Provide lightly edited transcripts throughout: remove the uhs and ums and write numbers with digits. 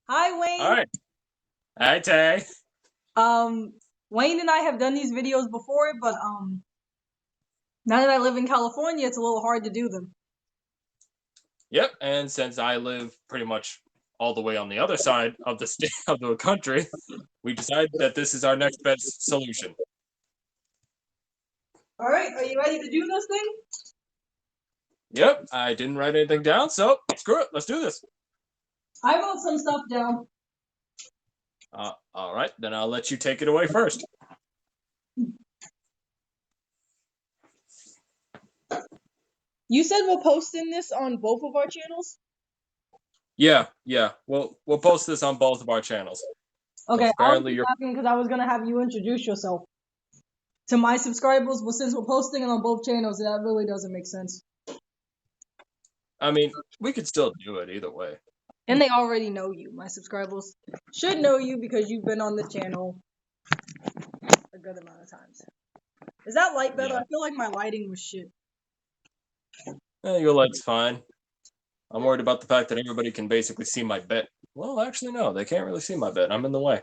Hi, All Wayne. right. Hi, Tay. Um, Wayne and I have done these videos before, but now that I live in California, it's a little hard to do them. Yep. And since I live pretty much all the way on the other side of the state of the country, we decided that this is our next best solution. All right, are you ready to do this thing? Yep. I didn't write anything down, so screw it. Let's do this. I wrote some stuff down. All right. Then I'll let you take it away first. You said we're posting this on both of our channels? Yeah. We'll post this on both of our channels. Okay, I was Apparently, just you're. asking because I was gonna have you introduce yourself to my subscribers, but since we're posting it on both channels, that really doesn't make sense. I mean, we could still do it either way. And they already know you. My subscribers should know you because you've been on the channel a good amount of times. Is that light better? Yeah. I feel like my lighting was shit. Your light's fine. I'm worried about the fact that everybody can basically see my bed. Well, actually, no. They can't really see my bed. I'm in the way.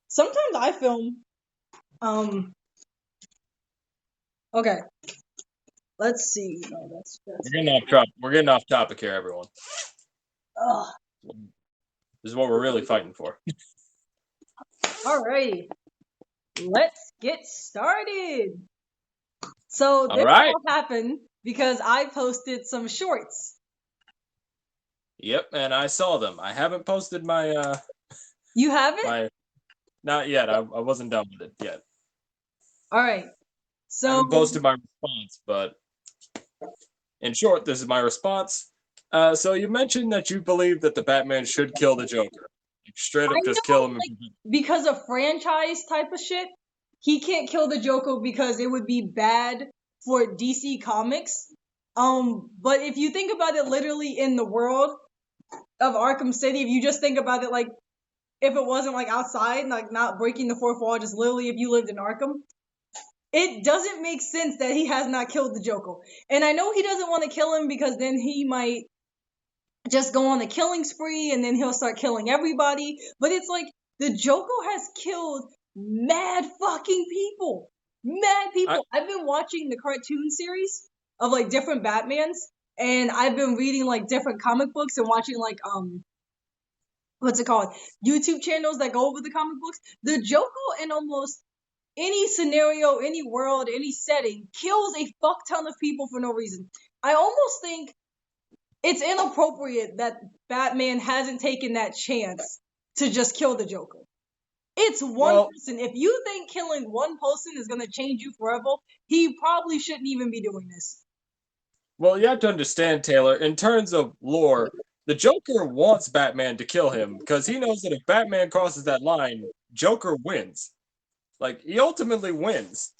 Sometimes I film. Okay. Let's see. No, that's. We're getting off topic here, everyone. Ugh. This is what we're really fighting for. Alrighty. Let's get started. So this Alright. all happened because I posted some shorts. Yep, and I saw them. I haven't posted my You haven't? not yet. I wasn't done with it yet. Alright. I So haven't posted my response, but in short, this is my response. So you mentioned that you believe that the Batman should kill the Joker. Like, straight I up just know, kill him. like, because of franchise type of shit, he can't kill the Joker because it would be bad for DC Comics. But if you think about it literally in the world of Arkham City, if you just think about it like if it wasn't like outside, like not breaking the fourth wall, just literally if you lived in Arkham, it doesn't make sense that he has not killed the Joker. And I know he doesn't want to kill him because then he might just go on a killing spree and then he'll start killing everybody. But it's like the Joker has killed mad fucking people. Mad people. I've been watching the cartoon series of like different Batmans, and I've been reading like different comic books and watching like what's it called? YouTube channels that go over the comic books. The Joker in almost any scenario, any world, any setting kills a fuck ton of people for no reason. I almost think it's inappropriate that Batman hasn't taken that chance to just kill the Joker. It's one person. If you think killing one person is going to change you forever, he probably shouldn't even be doing this. Well, you have to understand, Taylor, in terms of lore, the Joker wants Batman to kill him because he knows that if Batman crosses that line, Joker wins. Like, he ultimately wins.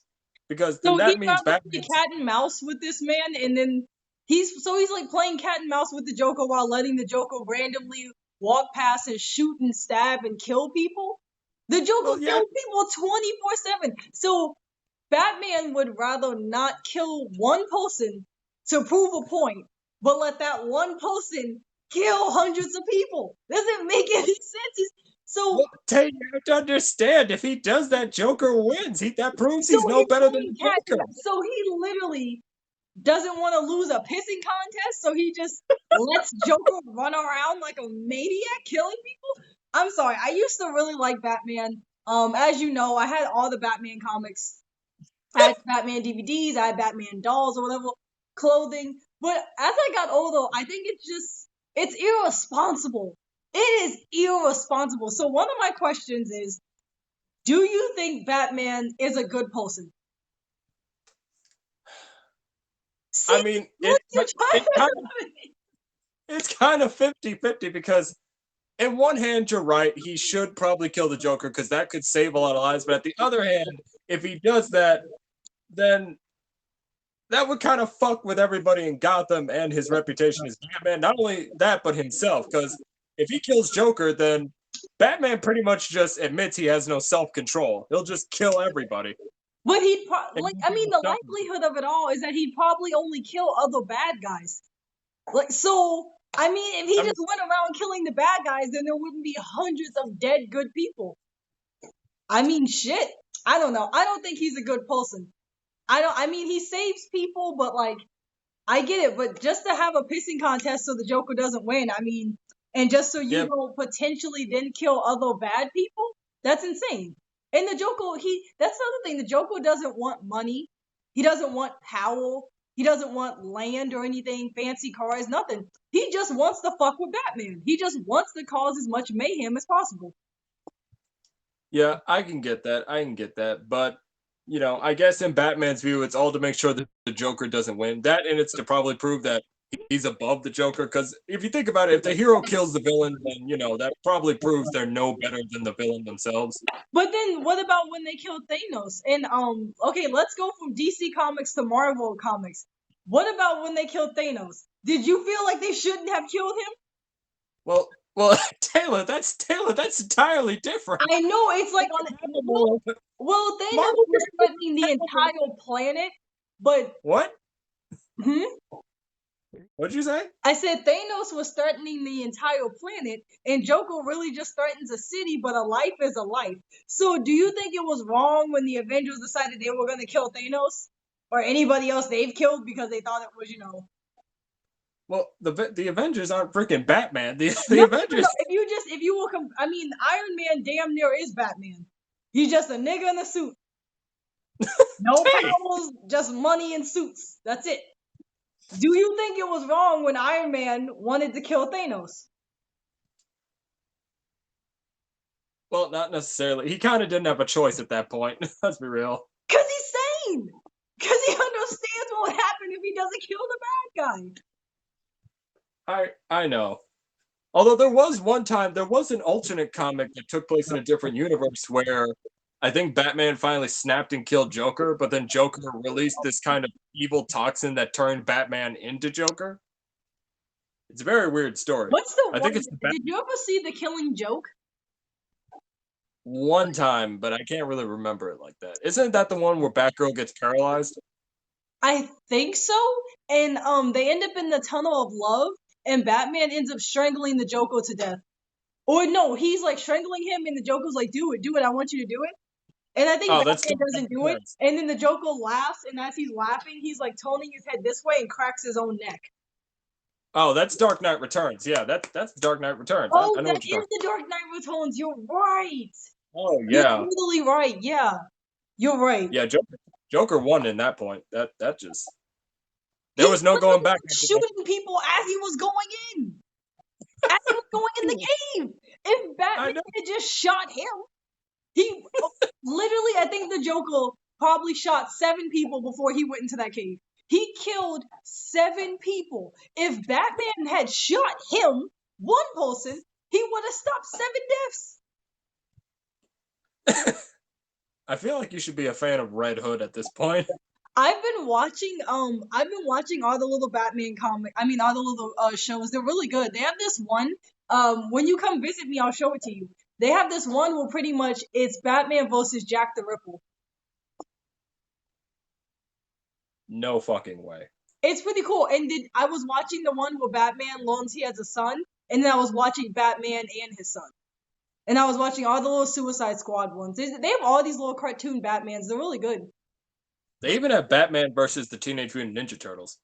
Because then So that he'd means rather Batman. play cat and mouse with this man, and then he's like playing cat and mouse with the Joker while letting the Joker randomly walk past and shoot and stab and kill people. The Joker kills people 24/7. So Batman would rather not kill one person to prove a point, but let that one person kill hundreds of people. Doesn't make any sense. So Tay, you have to understand, if he does that, Joker wins. That proves he's no better than the Joker. So he literally doesn't want to lose a pissing contest, so he just lets Joker run around like a maniac killing people. I'm sorry, I used to really like Batman. As you know, I had all the Batman comics. I had Batman DVDs, I had Batman dolls or whatever, clothing. But as I got older, I think it's irresponsible. It is irresponsible. So one of my questions is, do you think Batman is a good person? See, I mean, it's kind of 50-50 because in one hand, you're right. He should probably kill the Joker because that could save a lot of lives. But at the other hand, if he does that, then that would kind of fuck with everybody in Gotham and his reputation as Batman. Not only that, but himself. Because if he kills Joker, then Batman pretty much just admits he has no self-control. He'll just kill everybody. But the likelihood of it all is that he'd probably only kill other bad guys. Like, so I mean, if he I mean, just went around killing the bad guys, then there wouldn't be hundreds of dead good people. I mean, shit. I don't know. I don't think he's a good person. I mean, he saves people, but like, I get it. But just to have a pissing contest so the Joker doesn't win, I mean, and just so you yeah, don't potentially then kill other bad people, that's insane. And the Joker, that's the other thing. The Joker doesn't want money. He doesn't want power. He doesn't want land or anything, fancy cars, nothing. He just wants to fuck with Batman. He just wants to cause as much mayhem as possible. yeah, I can get that. I can get that. But, I guess in Batman's view, it's all to make sure that the Joker doesn't win. That and it's to probably prove that he's above the Joker. Because if you think about it, if the hero kills the villain, then, that probably proves they're no better than the villain themselves. But then what about when they killed Thanos? And okay, let's go from DC Comics to Marvel Comics. What about when they killed Thanos? Did you feel like they shouldn't have killed him? Well, Taylor, that's entirely different. I know it's like well, Thanos Marvel was threatening the entire planet, but What? hmm? What'd you say? I said Thanos was threatening the entire planet, and Joker really just threatens a city, but a life is a life. So, do you think it was wrong when the Avengers decided they were going to kill Thanos or anybody else they've killed because they thought it was, Well, the Avengers aren't freaking Batman. The No, Avengers. no, if you will come, I mean, Iron Man damn near is Batman. He's just a nigga in a suit. No Hey. powers, just money and suits. That's it. Do you think it was wrong when Iron Man wanted to kill Thanos? Well, not necessarily. He kind of didn't have a choice at that point. Let's be real. Because he's sane. Because he understands what would happen if he doesn't kill the bad guy. I know. Although there was an alternate comic that took place in a different universe where I think Batman finally snapped and killed Joker, but then Joker released this kind of evil toxin that turned Batman into Joker. It's a very weird story. What's the I one? think it's Did you ever see The Killing Joke? one time, but I can't really remember it like that. Isn't that the one where Batgirl gets paralyzed? I think so. And they end up in the Tunnel of Love, and Batman ends up strangling the Joker to death. Or no, he's like strangling him, and the Joker's like, "Do it, I want you to do it." And I think Batman doesn't do it, and then the Joker laughs, and as he's laughing, he's like turning his head this way and cracks his own neck. Oh, that's Dark Knight Returns. Yeah, that's Dark Knight Returns. Oh, I know that is the Dark Knight Returns. You're right. Oh yeah, you're totally right. Yeah, you're right. Yeah, Joker won in that point. That just there was no going back. Shooting people as he was going in, as he was going in the cave. If Batman had just shot him, he literally, I think the Joker probably shot 7 people before he went into that cave. He killed 7 people. If Batman had shot him, one person, he would have stopped 7 deaths. I feel like you should be a fan of Red Hood at this point. I've been watching all the little Batman all the little shows. They're really good. They have this one, when you come visit me, I'll show it to you. They have this one where pretty much it's Batman versus Jack the Ripper. No fucking way. It's pretty cool. And I was watching the one where Batman learns he has a son, and then I was watching Batman and his son. And I was watching all the little Suicide Squad ones. They have all these little cartoon Batmans. They're really good. They even have Batman versus the Teenage Mutant Ninja Turtles.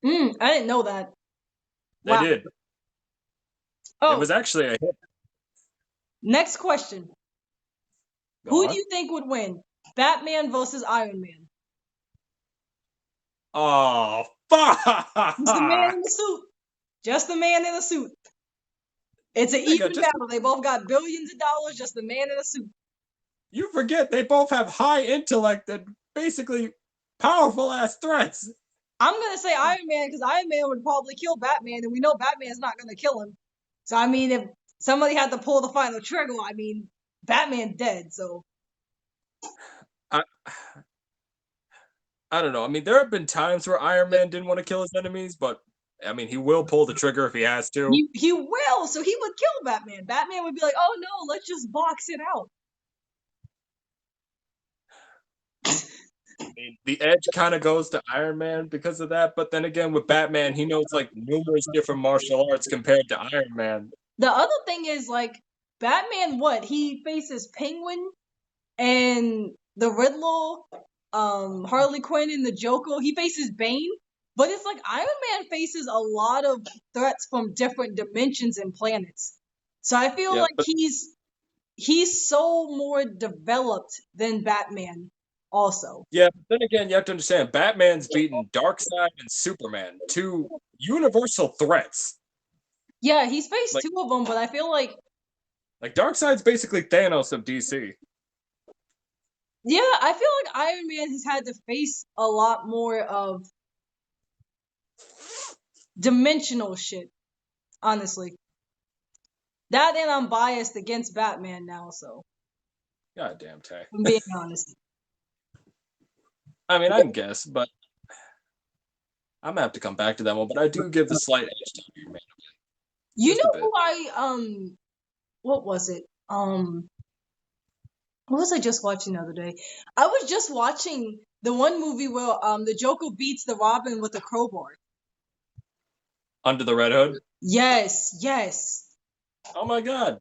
I didn't know that. They did. Oh. It was actually a hit. Next question. Who do you think would win? Batman versus Iron Man? Oh, fuck! Just the man in the suit. Just the man in the suit. It's an even battle. They both got billions of dollars, just the man in a suit. You forget they both have high intellect and basically powerful ass threats. I'm gonna say Iron Man because Iron Man would probably kill Batman, and we know Batman's not gonna kill him. So I mean, if somebody had to pull the final trigger, I mean, Batman's dead. So I don't know. I mean, there have been times where Iron Man didn't want to kill his enemies, but I mean, he will pull the trigger if he has to. He will. So he would kill Batman. Batman would be like, "Oh no, let's just box it out." mean, the edge kind of goes to Iron Man because of that, but then again, with Batman, he knows like numerous different martial arts compared to Iron Man. The other thing is like Batman. What he faces Penguin and the Riddler, Harley Quinn and the Joker. He faces Bane, but it's like Iron Man faces a lot of threats from different dimensions and planets. So I feel Yeah, like but he's so more developed than Batman. Also, yeah, but then again, you have to understand, Batman's beaten Darkseid and Superman, two universal threats. yeah, he's faced Like two of them, but I feel like Darkseid's basically Thanos of DC. yeah, I feel like Iron Man has had to face a lot more of dimensional shit. Honestly, that and I'm biased against Batman now, so God damn, Tay. I'm being honest. I mean, I can guess, but I'm gonna have to come back to that one. But I do give the slight edge to Iron Man, You just a know bit. who what was it? What was I just watching the other day? I was just watching the one movie where the Joker beats the Robin with a crowbar. Under the Red Hood. Yes, yes. Oh my god.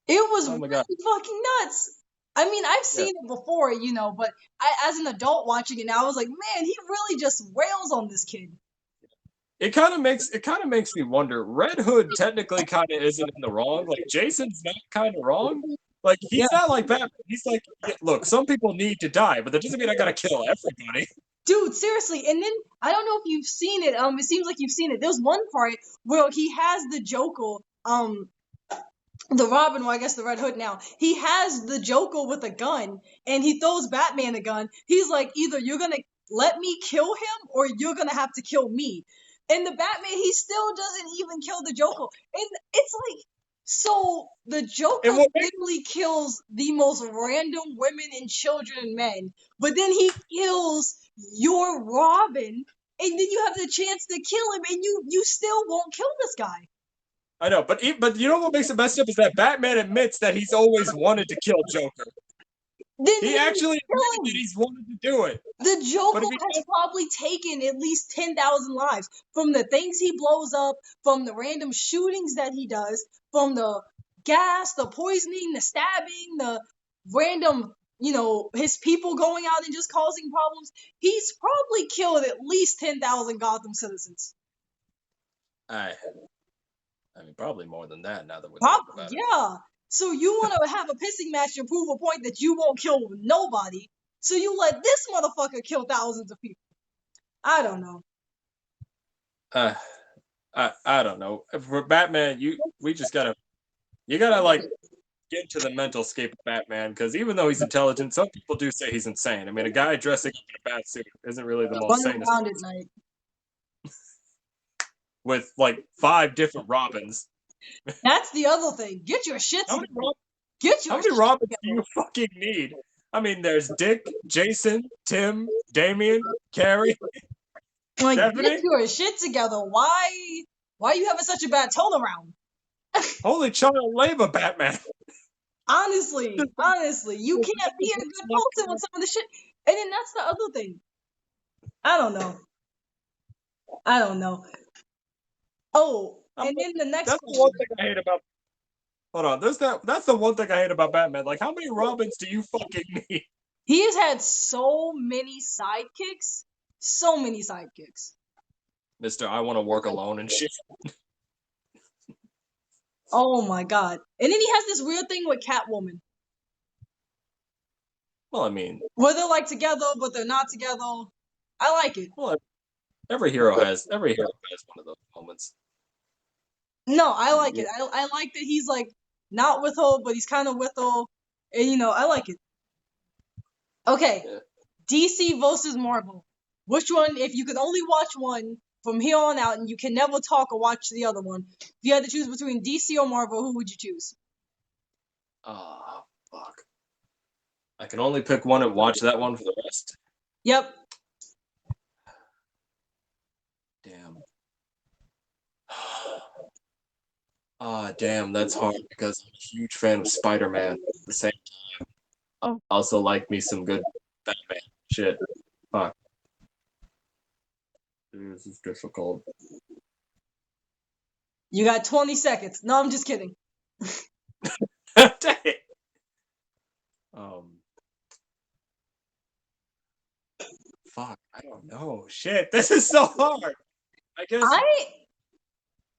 It was Oh my god. really fucking nuts. I mean, I've Yeah. seen it before, but as an adult watching it now, I was like, man, he really just rails on this kid. It kind of makes me wonder. Red Hood technically kind of isn't in the wrong. Like Jason's not kind of wrong. Like Yeah. he's not like Batman. He's like, yeah, look, some people need to die, but that doesn't mean I gotta kill everybody. Dude, seriously. And then I don't know if you've seen it. It seems like you've seen it. There's one part where he has the Joker, the Robin, well, I guess the Red Hood now. He has the Joker with a gun, and he throws Batman a gun. He's like, either you're gonna let me kill him, or you're gonna have to kill me. And the Batman, he still doesn't even kill the Joker. And it's like, so the Joker And what makes literally kills the most random women and children and men, but then he kills your Robin, and then you have the chance to kill him, and you still won't kill this guy. I know, but you know what makes it messed up is that Batman admits that he's always wanted to kill Joker. Then He he actually kill admitted him. that he's wanted to do it. The Joker But if he has probably taken at least 10,000 lives from the things he blows up, from the random shootings that he does, from the gas, the poisoning, the stabbing, the random, his people going out and just causing problems. He's probably killed at least 10,000 Gotham citizens. I mean, probably more than that now that we're thinking about it. Yeah. So you want to have a pissing match to prove a point that you won't kill nobody. So you let this motherfucker kill thousands of people. I don't know. I don't know. For Batman, you gotta like get into the mental scape of Batman because even though he's intelligent, some people do say he's insane. I mean, a guy dressing up in a bat suit isn't really the most Running sanest around at night. with like 5 different Robins. That's the other thing. Get your shit How together. many, Get your how many shit Robins do together. you fucking need? I mean, there's Dick, Jason, Tim, Damian, Carrie. Like, Stephanie? get your shit together. Why are you having such a bad turnaround? Holy child labor, Batman. Honestly, you can't be a good person with some of the shit. And then that's the other thing. I don't know. Oh, and then the next That's the one thing I hate about. Hold on, that's the one thing I hate about Batman. Like, how many Robins do you fucking need? he has had so many sidekicks. So many sidekicks. Mister, I want to work alone and shit. Oh my god. And then he has this weird thing with Catwoman. Well, I mean, Where they're like together, but they're not together. I like it. well, every hero has one of those moments. No, I like it. I like that he's like not with her, but he's kind of with her. And I like it. Okay. Yeah. DC versus Marvel. Which one, if you could only watch one from here on out and you can never talk or watch the other one, if you had to choose between DC or Marvel, who would you choose? Oh, fuck. I can only pick one and watch that one for the rest. Yep. Damn. Damn, that's hard because I'm a huge fan of Spider-Man. At the same time, I also like me some good Batman shit. Fuck. This is difficult. You got 20 seconds. No, I'm just kidding. Dang it. Fuck. I don't know. Shit. This is so hard. I guess.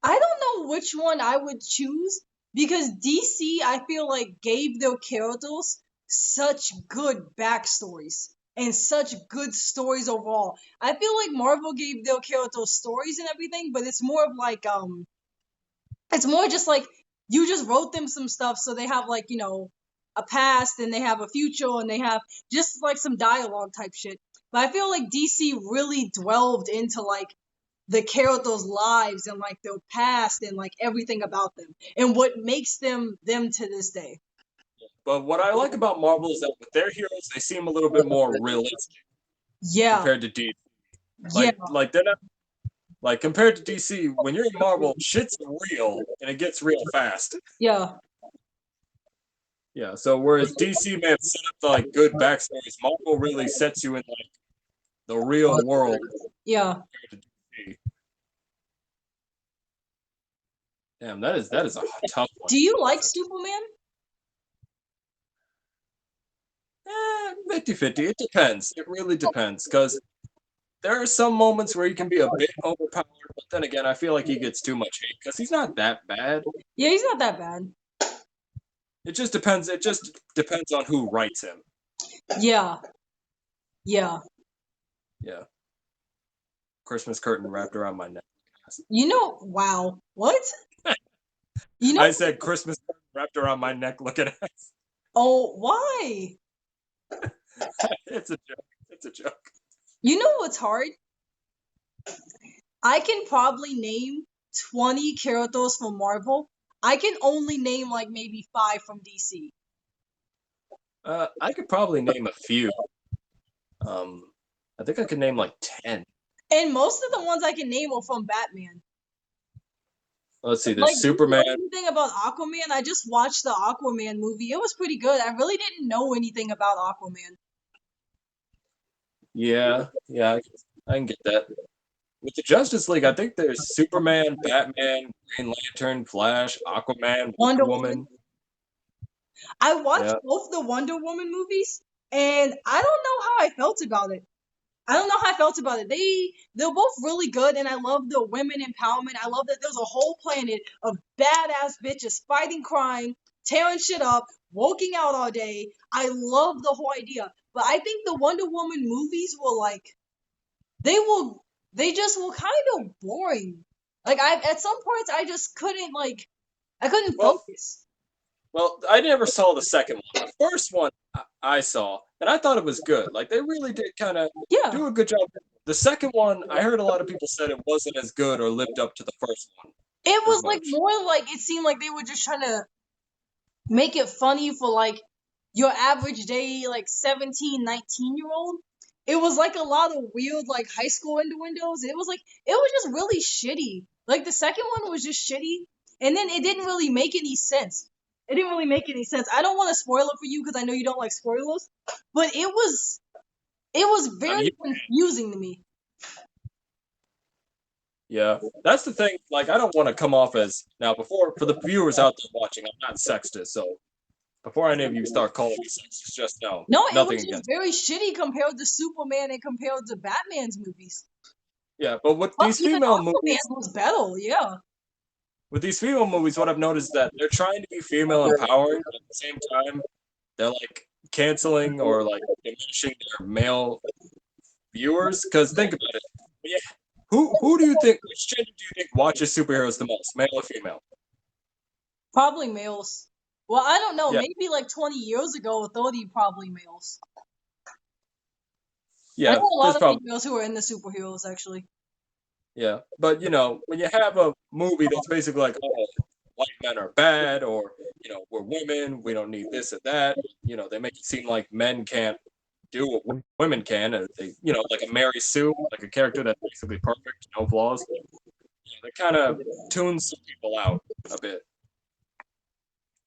I don't know which one I would choose because DC, I feel like, gave their characters such good backstories and such good stories overall. I feel like Marvel gave their characters stories and everything, but it's more of like it's more just like you just wrote them some stuff so they have like, a past and they have a future and they have just like some dialogue type shit. But I feel like DC really delved into like the characters' lives and like their past and like everything about them and what makes them them to this day. But what I like about Marvel is that with their heroes, they seem a little bit more realistic Yeah, compared to DC. yeah, Like they're not like compared to DC. When you're in Marvel, shit's real and it gets real fast. yeah, Yeah. So whereas DC may have set up the, like good backstories, Marvel really sets you in like the real world yeah. compared to DC. Damn, that is a tough one. Do you like Superman? 50-50. It depends. It really depends because there are some moments where he can be a bit overpowered, but then again, I feel like he gets too much hate because he's not that bad. Yeah, he's not that bad. It just depends. It just depends on who writes him. Yeah, yeah. Yeah. Christmas curtain wrapped around my neck. Wow. What? I said Christmas curtain wrapped around my neck looking at. Oh, why? It's a joke. It's a joke. You know what's hard? I can probably name 20 characters from Marvel. I can only name like maybe 5 from DC. I could probably name a few. I think I could name like 10. And most of the ones I can name are from Batman. Let's see. Like, There's Superman. anything about Aquaman? I just watched the Aquaman movie. It was pretty good. I really didn't know anything about Aquaman. Yeah, I can get that. With the Justice League, I think there's Superman, Batman, Green Lantern, Flash, Aquaman, Wonder Woman. I watched both the Wonder Woman movies, and I don't know how I felt about it. They're both really good, and I love the women empowerment. I love that there's a whole planet of badass bitches fighting crime, tearing shit up, working out all day. I love the whole idea. But I think the Wonder Woman movies were like they just were kind of boring. Like at some points I just couldn't focus. Well, I never saw the second one. The first one I saw, and I thought it was good. Like they really did kind of do a good job. The second one, I heard a lot of people said it wasn't as good or lived up to the first one. It was like more like it seemed like they were just trying to make it funny for like your average day like 17, 19-year-old. It was like a lot of weird like high school innuendos. It was just really shitty. Like the second one was just shitty, and then it didn't really make any sense. It didn't really make any sense. I don't want to spoil it for you because I know you don't like spoilers, but it was very confusing to me. Yeah, that's the thing. Like, I don't want to come off as now. For the viewers out there watching, I'm not sexist. So before any of you start calling me sexist, just know. No, it was just very shitty compared to Superman and compared to Batman's movies. Yeah, but with these female movies, was better. Yeah. With these female movies, what I've noticed is that they're trying to be female empowering, but at the same time, they're like canceling or like diminishing their male viewers. Because think about it, who do you think? Which gender do you think watches superheroes the most, male or female? Probably males. Well, I don't know. Yeah. Maybe like 20 years ago or 30, probably males. Yeah, I know a lot of females who are in the superheroes actually. Yeah, but when you have a movie that's basically like, oh, white men are bad, or we're women, we don't need this and that. They make it seem like men can't do what women can, and they, like a Mary Sue, like a character that's basically perfect, no flaws. They kind of tune some people out a bit.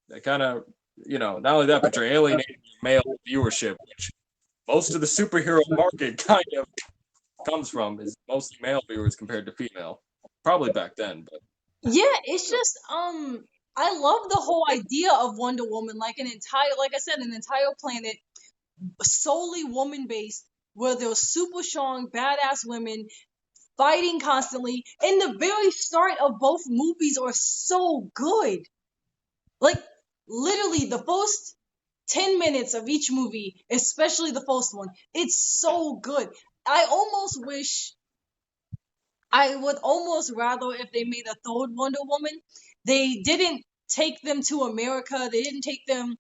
They kind of, not only that, but you're alienating your male viewership, which most of the superhero market kind of comes from is mostly male viewers compared to female. Probably back then, but Yeah, it's just I love the whole idea of Wonder Woman, like an entire, like I said, an entire planet solely woman based, where there's super strong, badass women fighting constantly. And the very start of both movies are so good. Like literally the first 10 minutes of each movie, especially the first one, it's so good. I would almost rather if they made a third Wonder Woman, they didn't take them to America, they didn't take them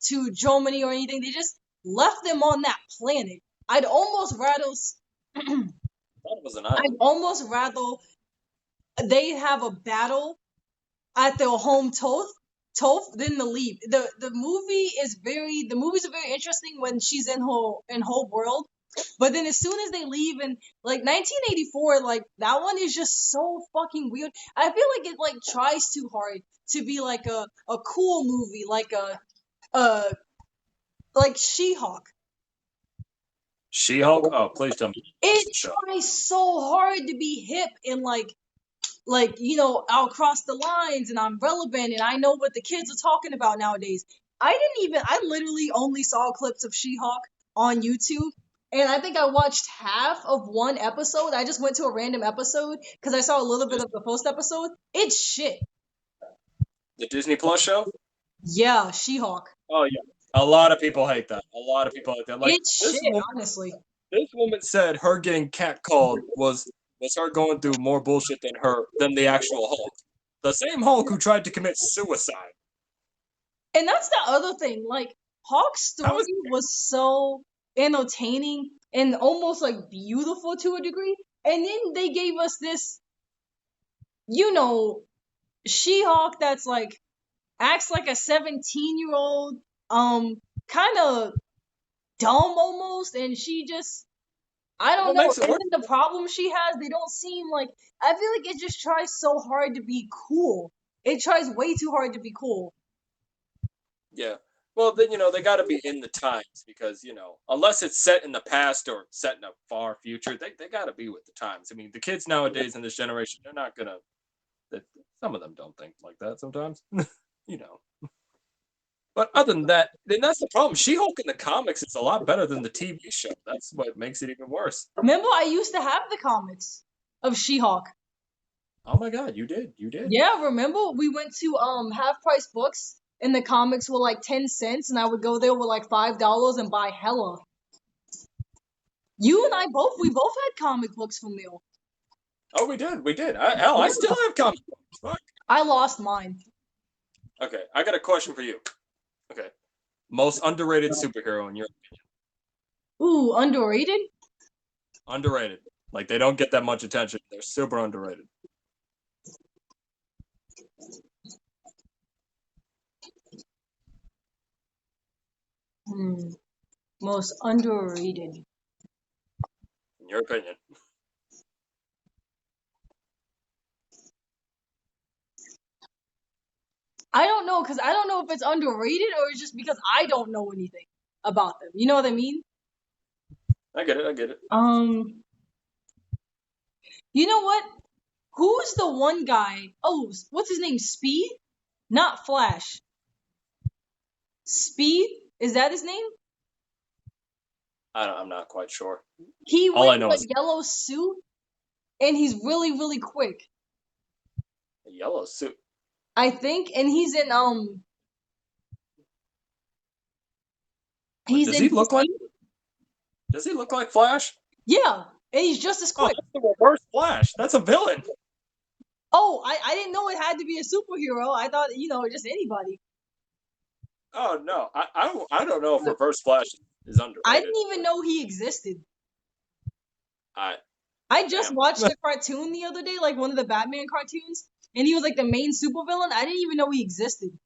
to Germany or anything. They just left them on that planet. I'd almost rather that was an island. I'd almost rather they have a battle at their home turf than the leave. The movies are very interesting when she's in her world. But then as soon as they leave in like 1984, like that one is just so fucking weird. I feel like it like tries too hard to be like a cool movie, like She-Hulk. She-Hulk? Oh, please tell me. It tries so hard to be hip and like I'll cross the lines and I'm relevant and I know what the kids are talking about nowadays. I literally only saw clips of She-Hulk on YouTube. And I think I watched half of one episode. I just went to a random episode because I saw a little bit of the first episode. It's shit. The Disney Plus show? Yeah, She-Hulk. Oh yeah. A lot of people hate that. Like it's shit, honestly. This woman said her getting catcalled was her going through more bullshit than the actual Hulk. The same Hulk who tried to commit suicide. And that's the other thing. Like Hulk's story was so entertaining and almost like beautiful to a degree, and then they gave us this She-Hulk that's like acts like a 17-year-old, kind of dumb almost, and she just I don't know. And then the problems she has, they don't seem like, I feel like it just tries so hard to be cool. It tries way too hard to be cool. Yeah. Well, then, they got to be in the times because, unless it's set in the past or set in a far future, they got to be with the times. I mean, the kids nowadays in this generation, they're not going to, some of them don't think like that sometimes, But other than that, then that's the problem. She-Hulk in the comics is a lot better than the TV show. That's what makes it even worse. Remember, I used to have the comics of She-Hulk. Oh my God, you did. Yeah, remember? We went to Half Price Books. And the comics were like 10 cents, and I would go there with like $5 and buy hella. You and I both had comic books from there. Oh, we did. I still have comic books. Fuck. I lost mine. Okay, I got a question for you. Okay. Most underrated superhero in your opinion? Ooh, underrated? Underrated. Like, they don't get that much attention. They're super underrated. Most underrated. In your opinion. I don't know, because I don't know if it's underrated or it's just because I don't know anything about them. You know what I mean? I get it. You know what? Who's the one guy? Oh, what's his name? Speed? Not Flash. Speed? Is that his name? I'm not quite sure. He wears a yellow suit, and he's really, really quick. A yellow suit? I think, and he's in Does he look like Flash? Yeah, and he's just as quick. Oh, that's the reverse Flash. That's a villain. Oh, I didn't know it had to be a superhero. I thought, just anybody. Oh no, I don't know if Reverse Flash is underrated. I didn't even know he existed. I just watched the cartoon the other day, like one of the Batman cartoons, and he was like the main supervillain. I didn't even know he existed.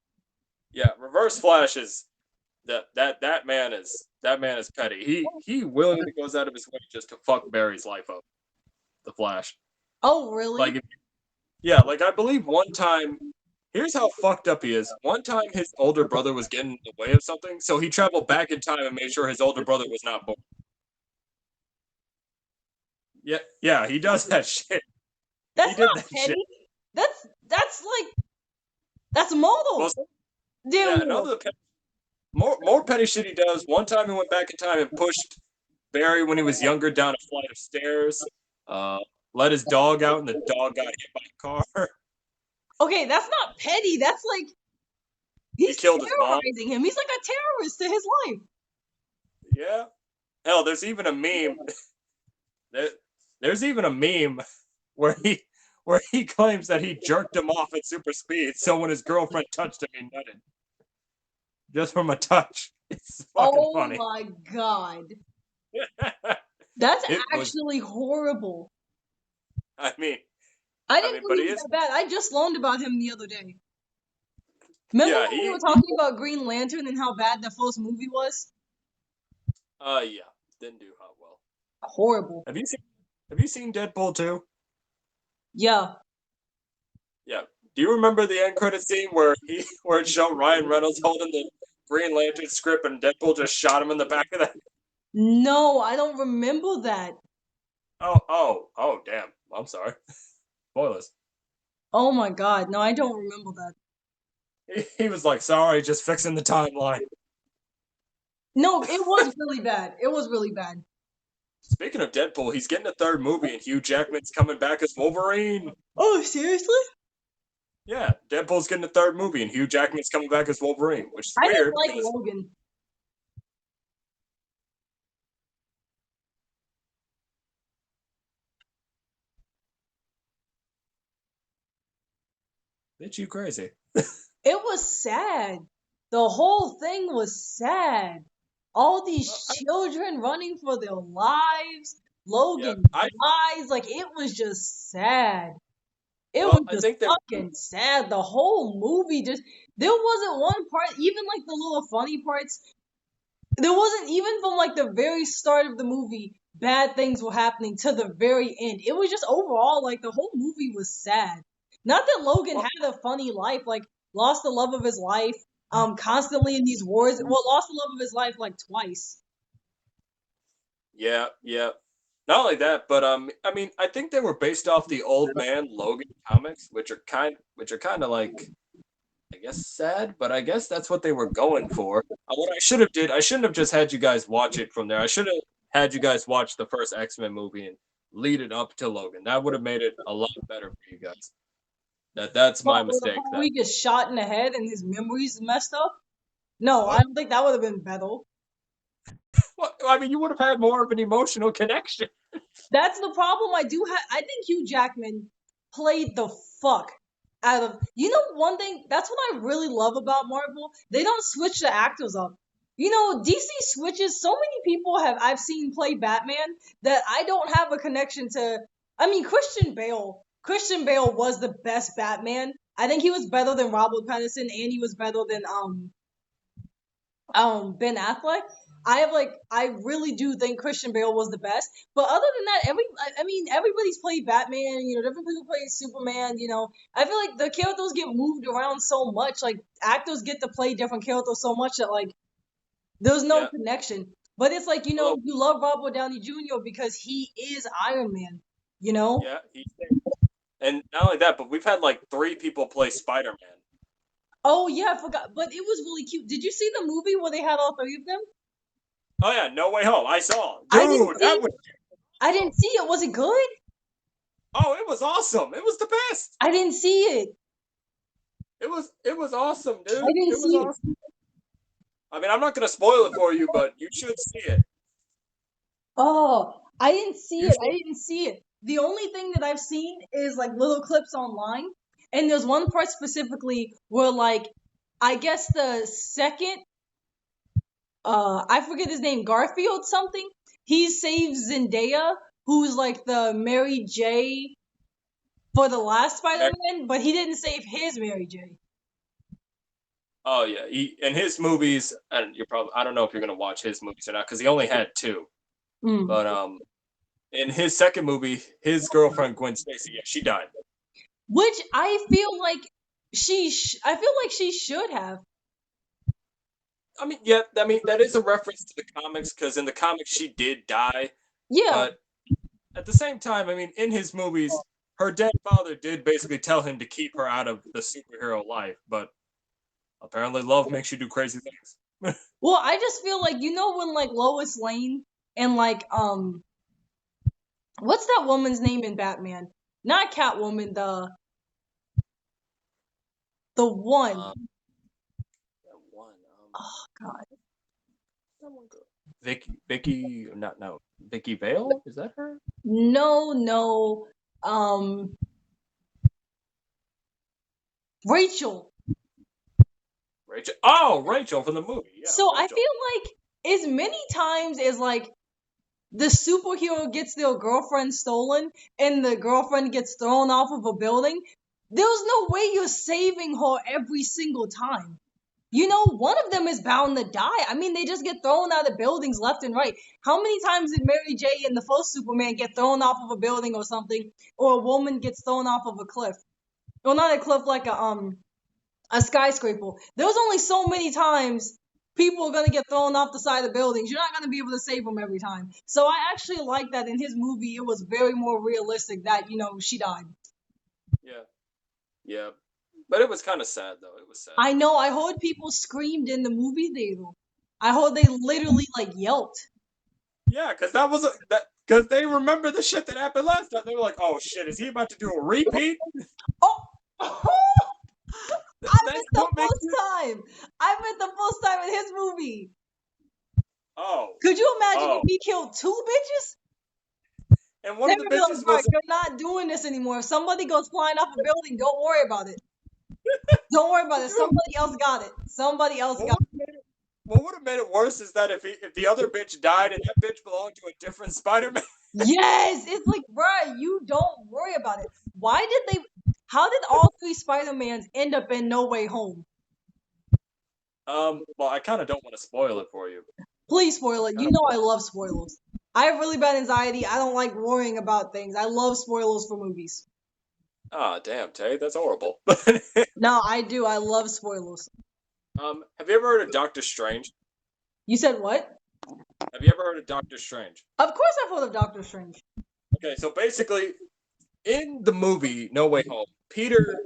Yeah, Reverse Flash is that man is petty. He willingly goes out of his way just to fuck Barry's life up. The Flash. Oh really? Like I believe one time Here's how fucked up he is. One time, his older brother was getting in the way of something, so he traveled back in time and made sure his older brother was not born. Yeah, yeah, he does that shit. That's He did not that shit. petty. That's like that's Well, model. yeah, Damn. another more petty shit he does. One time, he went back in time and pushed Barry when he was younger down a flight of stairs. Uh, let his dog out, and the dog got hit by a car. Okay, that's not petty. That's like He he's killed his mom. terrorizing him. He's like a terrorist to his life. Yeah. Hell, there's even a meme. There's even a meme where he claims that he jerked him off at super speed. So when his girlfriend touched him, he nutted just from a touch. It's fucking funny. Oh my god. That's It was. actually horrible. I mean, I didn't but think he it was is. that bad. I just learned about him the other day. Remember Yeah, when we were talking about Green Lantern and how bad the first movie was? Yeah, didn't do hot well. Horrible. Have you seen Deadpool 2? Yeah. Yeah. Do you remember the end credit scene where it showed Ryan Reynolds holding the Green Lantern script and Deadpool just shot him in the back of the. No, I don't remember that. Oh, damn. I'm sorry. Spoilers. Oh my god. No, I don't remember that. He was like, sorry, just fixing the timeline. No, it was really bad. It was really bad. Speaking of Deadpool, he's getting a third movie and Hugh Jackman's coming back as Wolverine. Oh, seriously? Yeah, Deadpool's getting a third movie and Hugh Jackman's coming back as Wolverine, which is I didn't weird. like Logan. Bitch, you crazy. It was sad. The whole thing was sad. All these children running for their lives. Logan dies. Like, it was just sad. It was just fucking sad. The whole movie just. There wasn't one part, even like the little funny parts. There wasn't even from like the very start of the movie, bad things were happening to the very end. It was just overall like the whole movie was sad. Not that Logan had a funny life, like lost the love of his life, constantly in these wars. Well, lost the love of his life like twice. Yeah. Not only that, but I mean, I think they were based off the Old Man Logan comics, which are kind of like, I guess, sad, but I guess that's what they were going for. What I shouldn't have just had you guys watch it from there. I should have had you guys watch the first X-Men movie and lead it up to Logan. That would have made it a lot better for you guys. That's my mistake. He gets shot in the head and his memories messed up. No, I don't think that would have been better. Well, I mean, you would have had more of an emotional connection. That's the problem I do have. I think Hugh Jackman played the fuck out of. You know, one thing, that's what I really love about Marvel. They don't switch the actors up. You know, DC switches. So many people I've seen play Batman that I don't have a connection to. I mean, Christian Bale was the best Batman. I think he was better than Robert Pattinson, and he was better than Ben Affleck. I really do think Christian Bale was the best. But other than that, everybody's played Batman, you know, different people play Superman, you know. I feel like the characters get moved around so much, like actors get to play different characters so much that like there's no connection. But it's like, you know, you love Robert Downey Jr. because he is Iron Man, you know? Yeah, and not only that, but we've had like 3 people play Spider-Man. Oh yeah, I forgot. But it was really cute. Did you see the movie where they had all 3 of them? Oh yeah, No Way Home. I saw. Dude, I didn't see it. Was it good? Oh, it was awesome. It was the best. I didn't see it. It was awesome, dude. I didn't see it. Awesome. I mean, I'm not gonna spoil it for you, but you should see it. Oh, I didn't see it. I didn't see it. The only thing that I've seen is like little clips online, and there's one part specifically where like I guess the second I forget his name, Garfield something. He saves Zendaya, who's like the Mary J for the last Spider-Man, but he didn't save his Mary J. Oh yeah, in his movies, and I don't know if you're gonna watch his movies or not because he only had 2. But in his second movie, his girlfriend Gwen Stacy, she died. Which I feel like I feel like she should have. I mean, yeah, I mean that is a reference to the comics because in the comics she did die, Yeah. but at the same time, I mean, in his movies, her dead father did basically tell him to keep her out of the superhero life, but apparently love makes you do crazy things. Well, I just feel like when like Lois Lane and like what's that woman's name in Batman? Not Catwoman, the one. That one, Oh God. someone go. Vicky, not no, Vicky Vale, is that her? No, no. Um Rachel. Rachel. Oh, Rachel from the movie. Yeah, So I Rachel. feel like as many times as like the superhero gets their girlfriend stolen and the girlfriend gets thrown off of a building, there's no way you're saving her every single time. One of them is bound to die. I mean, they just get thrown out of buildings left and right. How many times did Mary J in the first Superman get thrown off of a building or something, or a woman gets thrown off of a cliff? Well, not a cliff, like a skyscraper. There's only so many times people are gonna get thrown off the side of buildings. You're not gonna be able to save them every time. So I actually like that in his movie. It was very more realistic that she died. Yeah, yeah, but it was kind of sad though. It was sad. I know. I heard people screamed in the movie theater. I heard they literally like yelped. Yeah, because that was that because they remember the shit that happened last time. They were like, "Oh shit, is he about to do a repeat?" Oh, I That's meant the what makes first it. time. I meant the first time in his movie. Oh, Could you imagine if oh, he killed two bitches? and one They of the would be like, bitches bro, was you're not doing this anymore. If somebody goes flying off a building, don't worry about it. Don't worry about it. Somebody else got it. Somebody else what got would have made it, what would have made it worse is that if the other bitch died and that bitch belonged to a different Spider-Man. it. Yes, it's like, bro, you don't worry about it. Why did they? How did all three Spider-Mans end up in No Way Home? Well, I kind of don't want to spoil it for you. Please spoil it. I You don't. know I love spoilers. I have really bad anxiety. I don't like worrying about things. I love spoilers for movies. Ah, damn, Tay, that's horrible. No, I do. I love spoilers. Have you ever heard of Doctor Strange? You said what? Have you ever heard of Doctor Strange? Of course I've heard of Doctor Strange. Okay, so basically, in the movie No Way Home, Peter,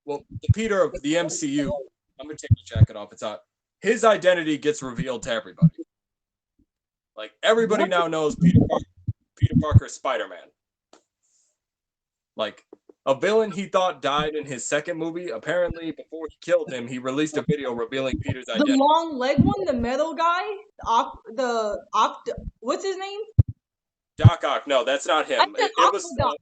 well, the Peter of the MCU, I'm gonna take my jacket off. It's hot. His identity gets revealed to everybody. Like everybody What? now knows Peter Parker is Spider-Man. Like a villain he thought died in his second movie. Apparently, before he killed him, he released a video revealing Peter's The identity. long leg one, the metal guy, what's his name? Doc Ock. No, that's not I him. said It was. Aquadoc,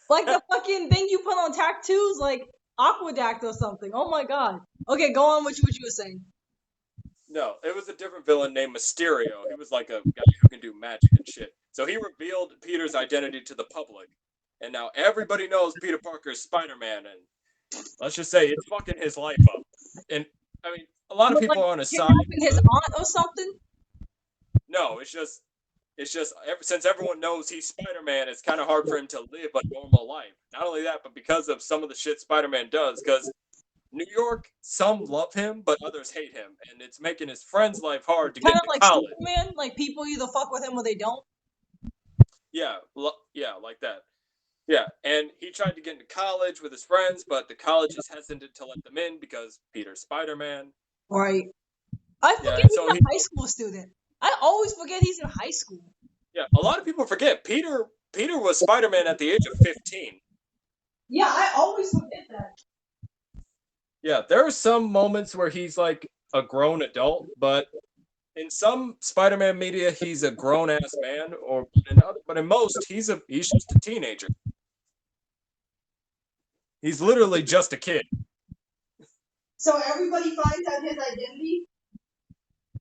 like the fucking thing you put on tattoos, like Aquadact or something. Oh my god. Okay, go on with what you were saying. No, it was a different villain named Mysterio. He was like a guy who can do magic and shit. So he revealed Peter's identity to the public, and now everybody knows Peter Parker is Spider-Man. And let's just say it's fucking his life up. And I mean, a lot of But like people are on his side. kidnapping his aunt or something. No, it's just since everyone knows he's Spider-Man, it's kind of hard for him to live a normal life. Not only that, but because of some of the shit Spider-Man does, because New York, some love him, but others hate him, and it's making his friend's life hard to get Kind of into like college. Superman. Like people either fuck with him or they don't. Yeah, yeah, like that. Yeah, and he tried to get into college with his friends, but the college is hesitant to let them in because Peter's Spider-Man. Right. I Yeah, forget and he's so a he, high school student. I always forget he's in high school. yeah, a lot of people forget Peter was Spider-Man at the age of 15. Yeah, I always forget that. Yeah, there are some moments where he's like a grown adult, but in some Spider-Man media, he's a grown-ass man, but in most, he's just a teenager. He's literally just a kid. So everybody finds out his identity.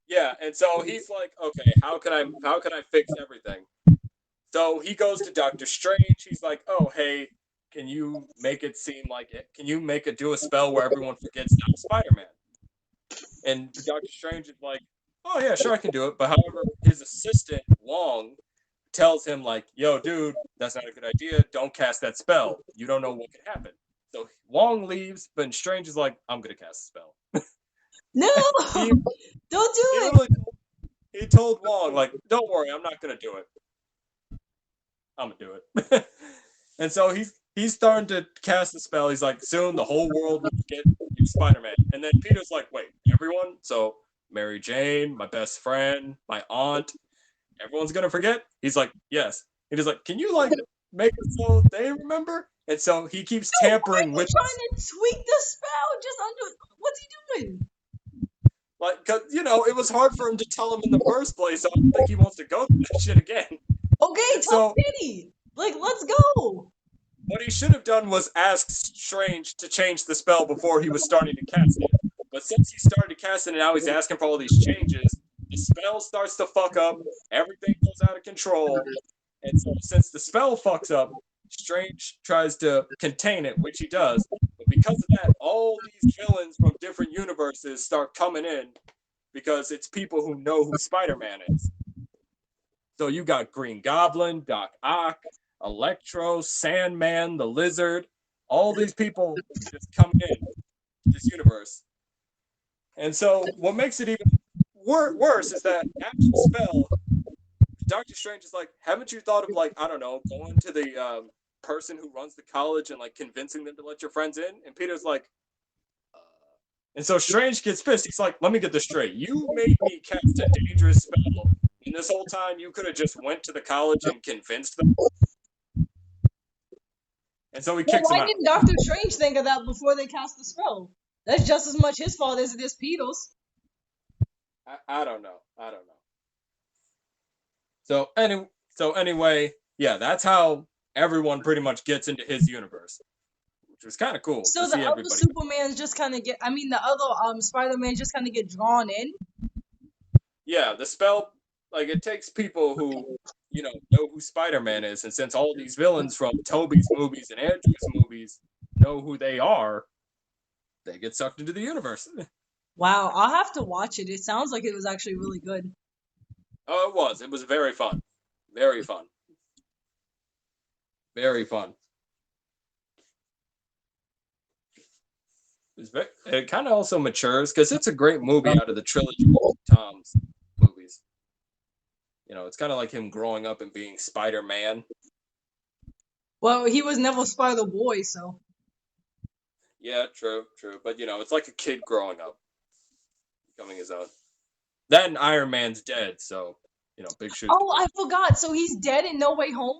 Yeah, and so he's like, okay, how can I fix everything? So he goes to Doctor Strange. He's like, oh hey, can you make it seem like it? Can you make it do a spell where everyone forgets that I'm Spider-Man? And Doctor Strange is like, oh yeah, sure I can do it. But however, his assistant Wong tells him like, yo, dude, that's not a good idea. Don't cast that spell. You don't know what could happen. So Wong leaves, but Strange is like, I'm gonna cast a spell. No, He don't do he it. literally he told Wong like, don't worry, I'm not gonna do it. I'm gonna do it. And so he's starting to cast the spell. He's like, soon the whole world will get you, Spider-Man. And then Peter's like, wait, everyone? So Mary Jane, my best friend, my aunt, everyone's gonna forget? He's like, yes. And he's like, can you like make it so they remember? And so he keeps Why are tampering you with trying to tweak the spell? Just undo. What's he doing? like, cause it was hard for him to tell him in the first place. So I don't think he wants to go through that shit again. Okay, And tell so Kitty. Like, let's go. what he should have done was ask Strange to change the spell before he was starting to cast it. But since he started to cast it and now he's asking for all these changes, the spell starts to fuck up, everything goes out of control. And so since the spell fucks up, Strange tries to contain it, which he does. But because of that, all these villains from different universes start coming in because it's people who know who Spider-Man is. So you got Green Goblin, Doc Ock, Electro, Sandman, the Lizard, all these people just come in this universe. And so what makes it even worse is that after the spell, Doctor Strange is like, haven't you thought of like, I don't know, going to the person who runs the college and like convincing them to let your friends in? And Peter's like, and so Strange gets pissed. He's like, let me get this straight. You made me cast a dangerous spell. And this whole time you could have just went to the college and convinced them. And so he Well, kicks him why out. didn't Doctor Strange think of that before they cast the spell? That's just as much his fault as it is Peter's. I don't know. I don't know. So anyway, yeah, that's how everyone pretty much gets into his universe, which was kind of cool So to the see other everybody. Supermans just kind of get. I mean, the other Spider-Man just kind of get drawn in. Yeah, the spell, like, it takes people who know who Spider-Man is, and since all these villains from Tobey's movies and Andrew's movies know who they are, they get sucked into the universe. Wow, I'll have to watch it. It sounds like it was actually really good. Oh, it was. It was very fun. Very fun. Very fun. It kind of also matures because it's a great movie out of the trilogy of Tom's movies. It's kind of like him growing up and being Spider-Man. Well, he was never Spider-Boy, so. Yeah, true. But, it's like a kid growing up, becoming his own. Then Iron Man's dead, so, big shoes. Oh, I forgot. So he's dead in No Way Home?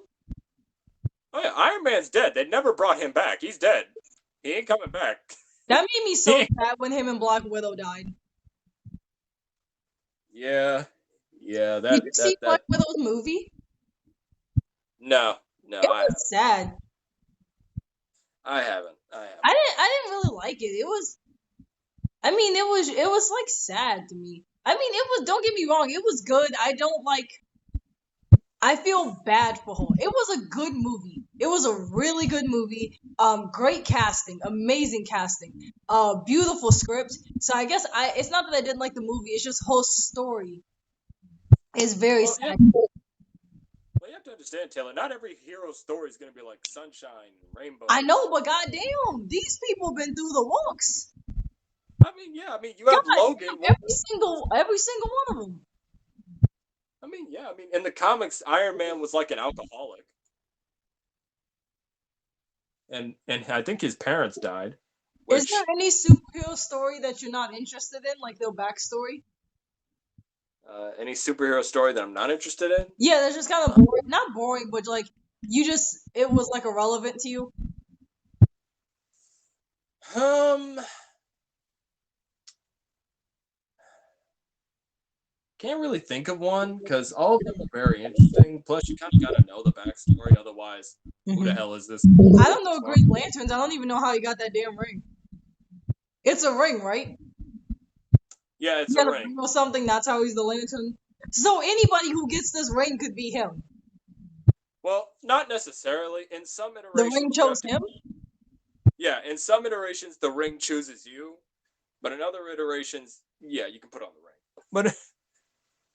Oh, yeah, Iron Man's dead. They never brought him back. He's dead. He ain't coming back. That made me so sad when him and Black Widow died. Yeah. Did you see Black Widow's movie? No, it was sad. I haven't. I didn't really like it. It was like sad to me. I mean, it was, don't get me wrong, it was good. I feel bad for her. It was a good movie. It was a really good movie. Great casting, amazing casting, beautiful script. So I guess it's not that I didn't like the movie. It's just whole story is very sad. Well, you have to understand, Taylor. Not every hero story is gonna be like sunshine, rainbow. I know, but goddamn, these people been through the walks. I mean, yeah. I mean, you have Logan. Every single one of them. I mean, yeah. I mean, in the comics, Iron Man was like an alcoholic, and I think his parents died. Is there any superhero story that you're not interested in, like their backstory? Any superhero story that I'm not interested in? Yeah, that's just kind of boring. Not boring, but like it was like irrelevant to you. Can't really think of one because all of them are very interesting. Plus, you kind of got to know the backstory. Otherwise, who the hell is this? I don't know Green Lanterns. I don't even know how he got that damn ring. It's a ring, right? Yeah, it's a ring. Or something. That's how he's the Lantern. So anybody who gets this ring could be him. Well, not necessarily. In some iterations, the ring chose him. Yeah, in some iterations, the ring chooses you, but in other iterations, yeah, you can put on the ring.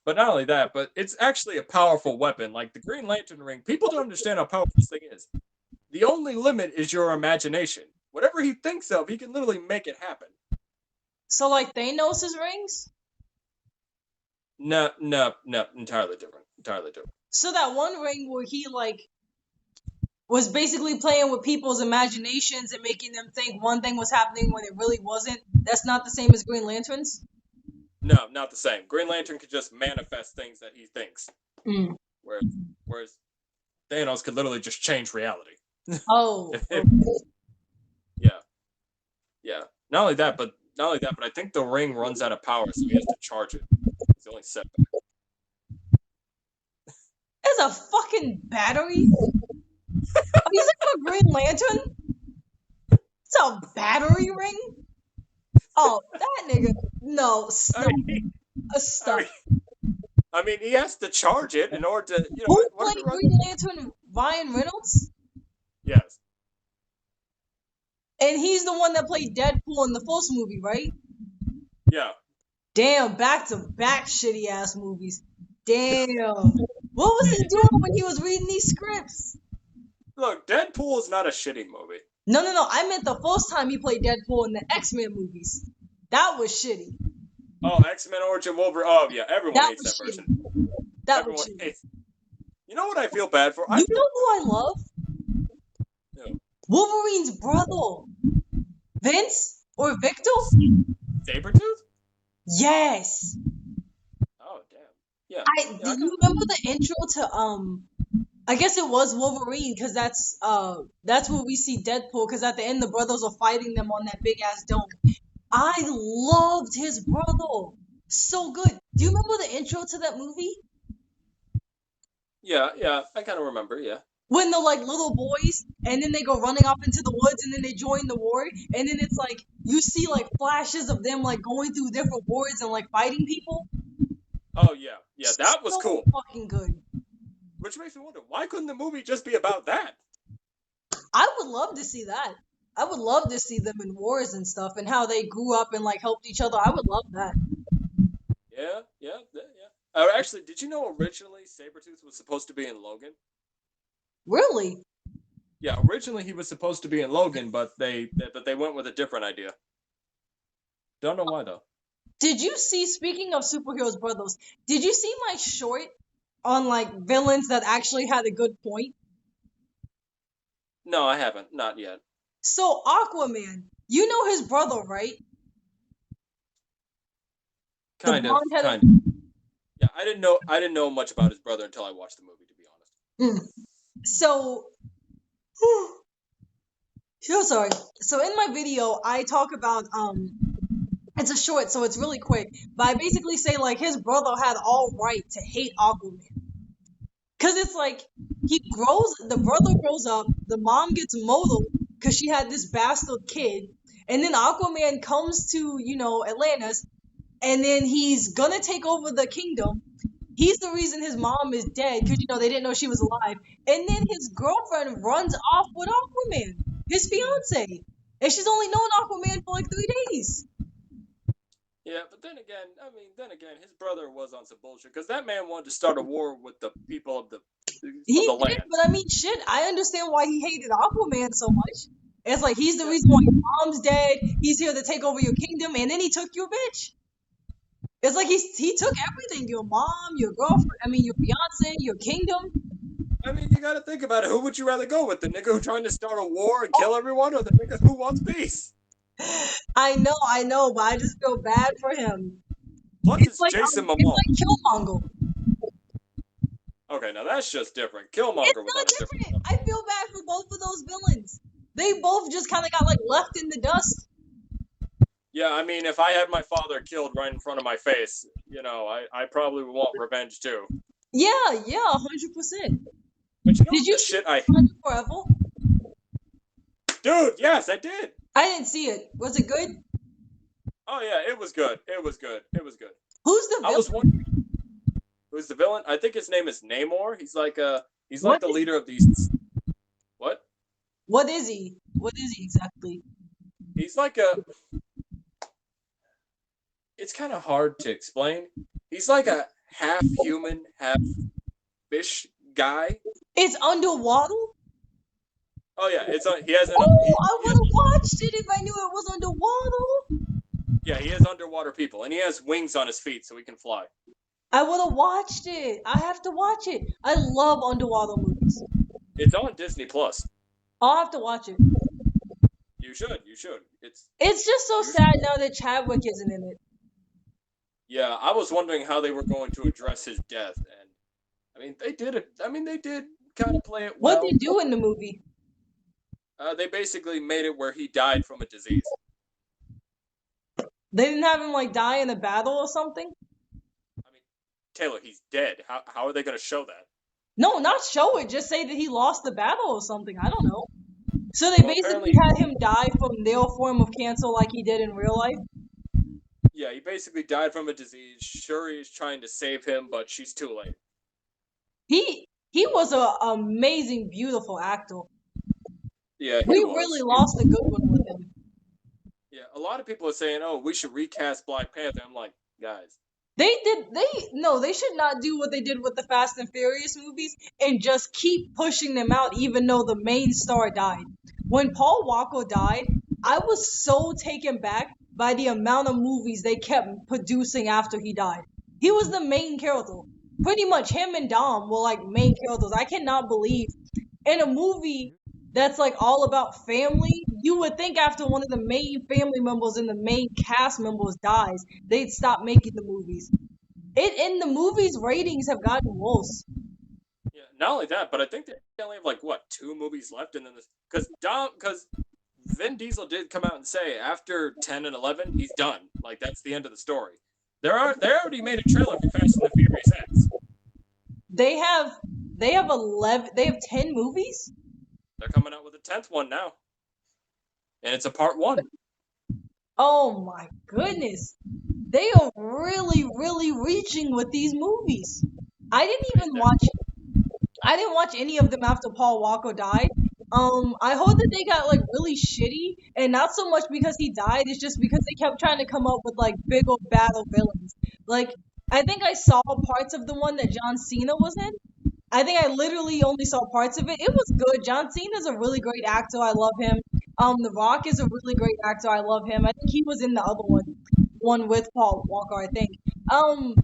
But not only that, but it's actually a powerful weapon. Like the Green Lantern ring, people don't understand how powerful this thing is. The only limit is your imagination. whatever he thinks of, he can literally make it happen. So like Thanos' rings? No, entirely different. Entirely different. So that one ring where he like was basically playing with people's imaginations and making them think one thing was happening when it really wasn't. That's not the same as Green Lanterns? No, not the same. Green Lantern could just manifest things that he thinks. Mm. Whereas Thanos could literally just change reality. Oh. Yeah. Not only that, but I think the ring runs out of power, so he has to charge it. It's the only setback. There's a fucking battery? Are you talking about Green Lantern? It's a battery ring? Oh, that nigga. No, stop. Stop. I mean, he has to charge it in order to, Who played Green Lantern? Ryan Reynolds? Yes. And he's the one that played Deadpool in the first movie, right? Yeah. Damn, back-to-back shitty-ass movies. Damn. What was he doing when he was reading these scripts? Look, Deadpool is not a shitty movie. No. I meant the first time he played Deadpool in the X-Men movies. That was shitty. Oh, X-Men Origin Wolverine. Oh, yeah, everyone hates that version. Everyone hates. You know what I feel bad for? Know who I love? No. Wolverine's brother. Vince? Or Victor? Sabretooth? Yes. Oh, damn. Yeah. Do you remember the intro to, I guess it was Wolverine, because that's where we see Deadpool, because at the end the brothers are fighting them on that big-ass dome. I loved his brother. So good. Do you remember the intro to that movie? Yeah, I kind of remember, yeah. When they're like little boys, and then they go running off into the woods, and then they join the war, and then it's like, you see like flashes of them like going through different wars and like fighting people. Oh, yeah, that was cool. Fucking good. Which makes me wonder, why couldn't the movie just be about that? I would love to see that. I would love to see them in wars and stuff, and how they grew up and like helped each other. I would love that. Yeah. Actually, did you know originally Sabretooth was supposed to be in Logan? Really? Yeah, originally he was supposed to be in Logan, but they went with a different idea. Don't know why though. Did you see, speaking of superheroes brothers, did you see my short on like villains that actually had a good point? No, I haven't. Not yet. So Aquaman, you know his brother, right? Kind of. Yeah, I didn't know much about his brother until I watched the movie, to be honest. So, sorry. So in my video, I talk about it's a short, so it's really quick. But I basically say like his brother had all right to hate Aquaman, cause it's like the brother grows up, the mom gets murdered because she had this bastard kid, and then Aquaman comes to Atlantis, and then he's gonna take over the kingdom. He's the reason his mom is dead, because they didn't know she was alive. And then his girlfriend runs off with Aquaman, his fiance, and she's only known Aquaman for like 3 days. Yeah, but then again, his brother was on some bullshit, because that man wanted to start a war with the people of the land. But I mean, shit, I understand why he hated Aquaman so much. It's like, he's the reason why your mom's dead, he's here to take over your kingdom, and then he took your bitch. It's like he took everything, your mom, your girlfriend, your fiance, your kingdom. I mean, you gotta think about it. Who would you rather go with? The nigga who's trying to start a war and kill everyone, or the nigga who wants peace? I know, but I just feel bad for him. Plus, it's like, Jason Momoa. It's like Killmonger. Okay, now that's just different. Killmonger was on a different. I feel bad for both of those villains. They both just kind of got like left in the dust. Yeah, I mean, if I had my father killed right in front of my face, I probably would want revenge too. Yeah, 100%. But did you see Forever? Dude, yes, I did. I didn't see it. Was it good? Oh yeah, it was good. Who's the villain? I was wondering. Who's the villain? I think his name is Namor. He's like the leader of these. What? What is he? What is he exactly? He's like it's kind of hard to explain. He's like a half human, half fish guy. It's underwater? Oh yeah, it's on. He has an. Oh, I would have watched it if I knew it was underwater. Yeah, he has underwater people, and he has wings on his feet, so he can fly. I would have watched it. I have to watch it. I love underwater movies. It's on Disney Plus. I'll have to watch it. You should. You should. It's just so You sad now that Chadwick isn't in it. Yeah, I was wondering how they were going to address his death, and I mean, they did it. I mean, they did kind of play it What well. they do in the movie? They basically made it where he died from a disease. They didn't have him like die in a battle or something. I mean, Taylor, he's dead. How are they going to show that? No, not show it. Just say that he lost the battle or something. I don't know. So they Well, basically apparently, had him die from their form of cancer like he did in real life. yeah, he basically died from a disease. Shuri's trying to save him, but she's too late. He was a amazing, beautiful actor. Yeah, We he was. really lost a good one with him. Yeah, a lot of people are saying, "Oh, we should recast Black Panther." I'm like, guys, They should not do what they did with the Fast and Furious movies and just keep pushing them out even though the main star died. When Paul Walker died, I was so taken back by the amount of movies they kept producing after he died. He was the main character. Pretty much him and Dom were like main characters. I cannot believe in a movie that's like all about family, you would think after one of the main family members and the main cast members dies, they'd stop making the movies. It in the movies ratings have gotten worse. yeah. Not only that, but I think they only have like what 2 movies left, and then this because Vin Diesel did come out and say after 10 and 11 he's done. Like that's the end of the story. They already made a trailer for Fast and the Furious X. They have 11 they have 10 movies? They're coming out with a 10th one now, and it's a part 1. Oh my goodness. They are really really reaching with these movies. I didn't I mean, even watch I didn't watch any of them after Paul Walker died. I heard that they got like really shitty, and not so much because he died. It's just because they kept trying to come up with like big old battle villains. Like I think I saw parts of the one that John Cena was in. I think I literally only saw parts of it. It was good. John Cena's a really great actor. I love him. The Rock is a really great actor. I love him. I think he was in the other one with Paul Walker. I think. Um,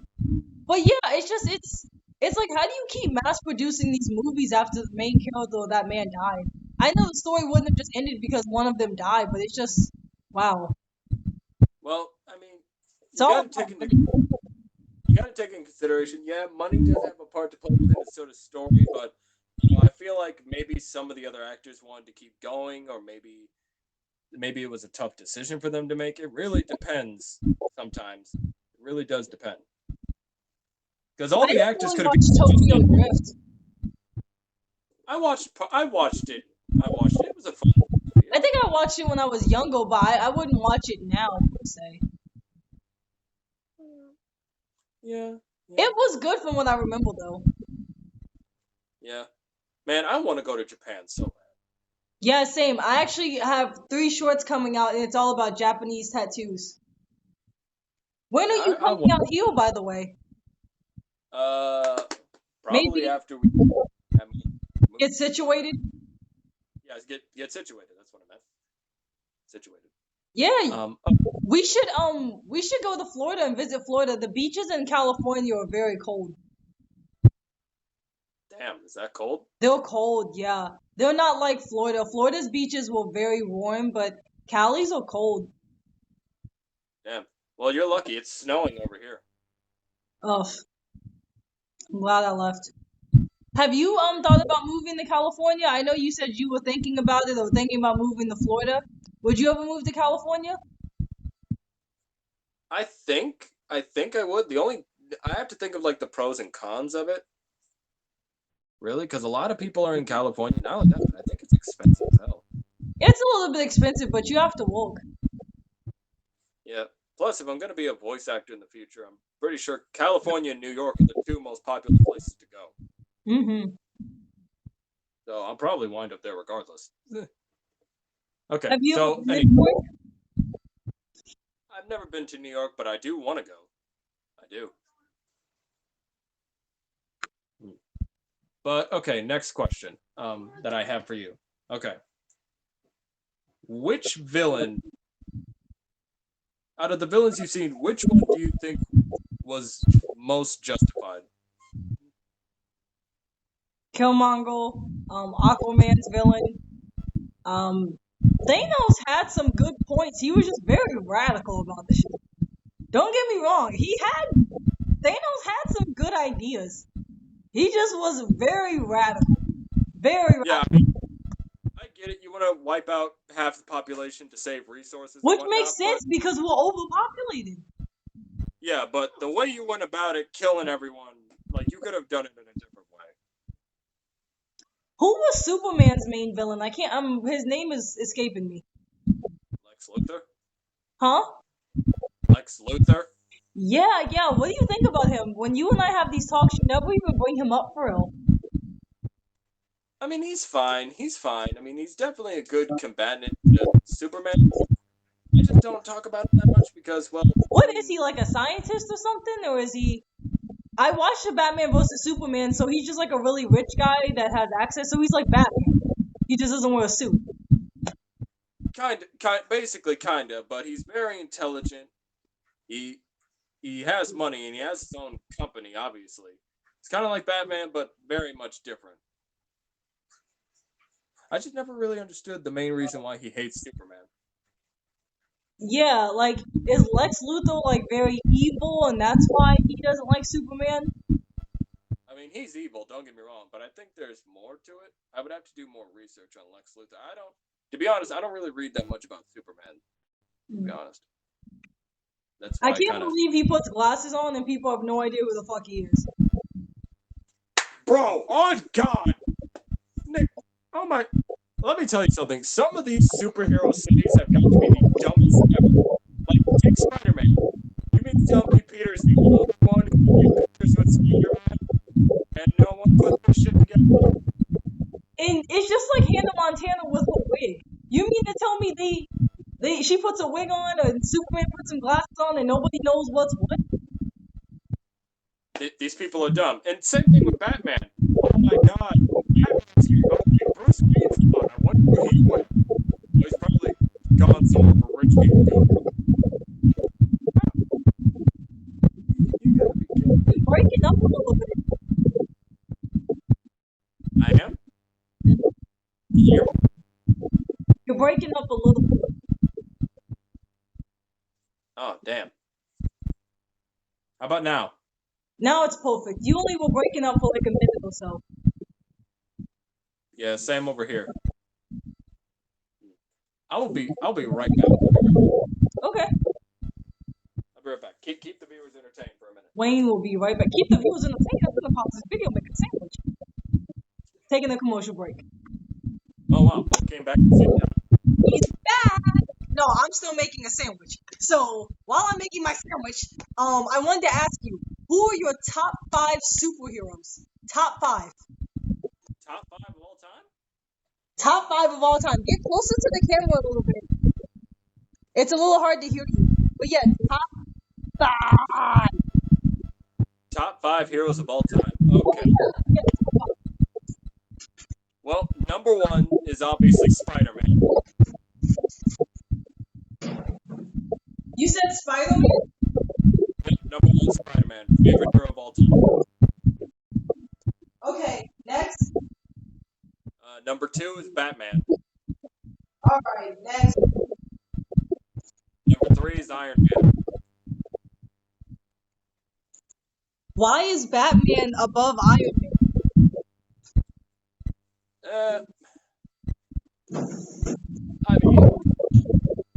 but yeah, it's like how do you keep mass producing these movies after the main character of that man died? I know the story wouldn't have just ended because one of them died, but it's just wow. Well, I mean, It's you all got to take into you got to take in consideration. Yeah, money does have a part to play within a sort of story, but I feel like maybe some of the other actors wanted to keep going, or maybe it was a tough decision for them to make. It really depends. Sometimes it really does depend because all I the didn't actors really could have watch been just Tokyo in. Drift. I watched it. I watched it. It was a fun movie. I think I watched it when I was younger, but I wouldn't watch it now per se. Yeah, yeah, It was good from what I remember though. yeah. Man, I want to go to Japan so bad. Yeah, same. I actually have 3 shorts coming out, and it's all about Japanese tattoos. When Yeah, are you I coming want. out here, by the way? Uh, Probably Maybe after we I mean, move. get situated. Yeah, get situated. That's what I meant. Situated. Yeah, Oh, we should go to Florida and visit Florida. The beaches in California are very cold. damn, is that cold? They're cold, yeah. They're not like Florida. Florida's beaches were very warm, but Cali's are cold. Damn. Well, you're lucky. It's snowing over here. Ugh, I'm glad I left. Have you thought about moving to California? I know you said you were thinking about it or thinking about moving to Florida. Would you ever move to California? I think I would. The only I have to think of like the pros and cons of it. Really, because a lot of people are in California now. That I think it's expensive as hell. It's a little bit expensive, but you have to walk. Yeah. Plus, if I'm gonna be a voice actor in the future, I'm pretty sure California and New York are the 2 most popular places to go. Mm-hmm. So I'll probably wind up there regardless. Okay, Have you ever so been to New York? I've never been to New York, but I do want to go. I do. Hmm. But okay, next question that I have for you. Okay. Which villain, out of the villains you've seen, which one do you think was most justified? Killmonger, Aquaman's villain. Thanos had some good points. He was just very radical about the shit. Don't get me wrong. Thanos had some good ideas. He just was very radical. Very Yeah, radical. I mean, I get it. You want to wipe out half the population to save resources, and Which whatnot, makes sense because we're overpopulated. Yeah, but the way you went about it, killing everyone, like you could have done it in a different way. Who was Superman's main villain? I can't. His name is escaping me. Lex Luthor. Huh? Lex Luthor. Yeah. What do you think about him? When you and I have these talks, you never even bring him up for real. I mean, he's fine. He's fine. I mean, he's definitely a good combatant to Superman. I just don't talk about him that much because, well, What is he, like a scientist or something, or is he? I watched the Batman vs Superman, so he's just like a really rich guy that has access. So he's like Batman. He just doesn't wear a suit. Basically, kinda, but he's very intelligent. He has money and he has his own company. Obviously, it's kind of like Batman, but very much different. I just never really understood the main reason why he hates Superman. Yeah, like, is Lex Luthor like very evil, and that's why he doesn't like Superman? I mean, he's evil. Don't get me wrong, but I think there's more to it. I would have to do more research on Lex Luthor. To be honest, I don't really read that much about Superman. To be honest, that's why I can't believe he puts glasses on and people have no idea who the fuck he is. Bro, on God, Nick. Oh my. Let me tell you something. Some of these superhero cities have got to be the dumbest ever. Like, take Spider-Man. You mean to tell me Peter's the only one who can pictures with Spider-Man? And no one put this shit together? And it's just like Hannah Montana with a wig. You mean to tell me she puts a wig on and Superman puts some glasses on and nobody knows what's what? These people are dumb. And same thing with Batman. Oh my God. Batman's here. Okay, Bruce Wayne's gone. I wonder where he went. He's probably gone somewhere where rich people go. You gotta be kidding me. Breaking up a little bit. I am? You? You're breaking up a little bit. Oh, damn. How about now? Now it's perfect. You only were breaking up for like a minute or so. Yeah, same over here. I'll be right back. Okay. I'll be right back. Keep the viewers entertained for a minute. Wayne will be right back. Keep the viewers entertained. I'm gonna pause this video, make a sandwich. Taking a commercial break. Oh wow, I came back and said that. He's back. No, I'm still making a sandwich. So while I'm making my sandwich, I wanted to ask you, who are your top 5 superheroes? Top 5. Top 5 of all time? Top 5 of all time. Get closer to the camera a little bit. It's a little hard to hear you. But yeah, top 5. Top 5 heroes of all time. Okay. Well, number 1 is obviously Spider-Man. You said Spider-Man? Number 1, Spider-Man. Favorite hero of all time. Okay, next. Number 2 is Batman. Alright, next. Number 3 is Iron Man. Why is Batman above Iron Man? I mean,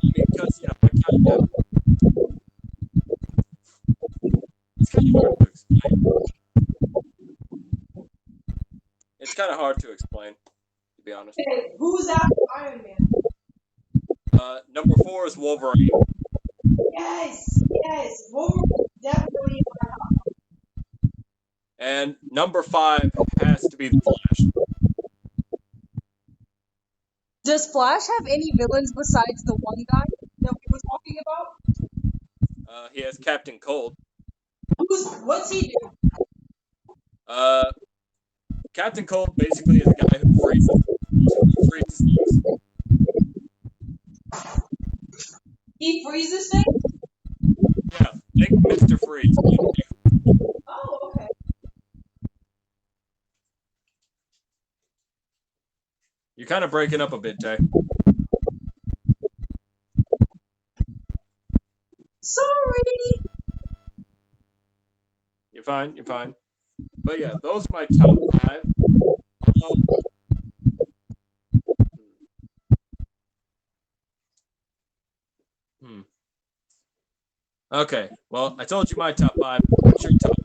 because, you know, it's kind of hard to explain. It's kind of hard to explain, to be honest. Okay, who's after Iron Man? Number 4 is Wolverine. Yes, Wolverine definitely in my top. And number 5 has to be the Flash. Does Flash have any villains besides the one guy that we were talking about? He has Captain Cold. What's he do? Captain Cold basically is a guy who freezes freezes things. He freezes things? Yeah, think Mr. Freeze. Oh, okay. You're kind of breaking up a bit, Tay. Sorry. You're fine. You're fine. But yeah, those are my top 5. Okay. Well, I told you my top 5. What's your top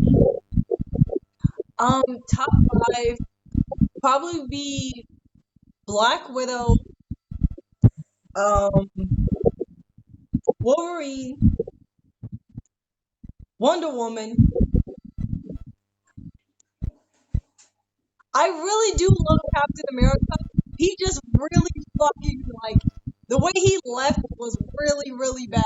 5? Top 5 probably be Black Widow, Wolverine, Wonder Woman. I really do love Captain America. He just really fucking, like, the way he left was really, really bad.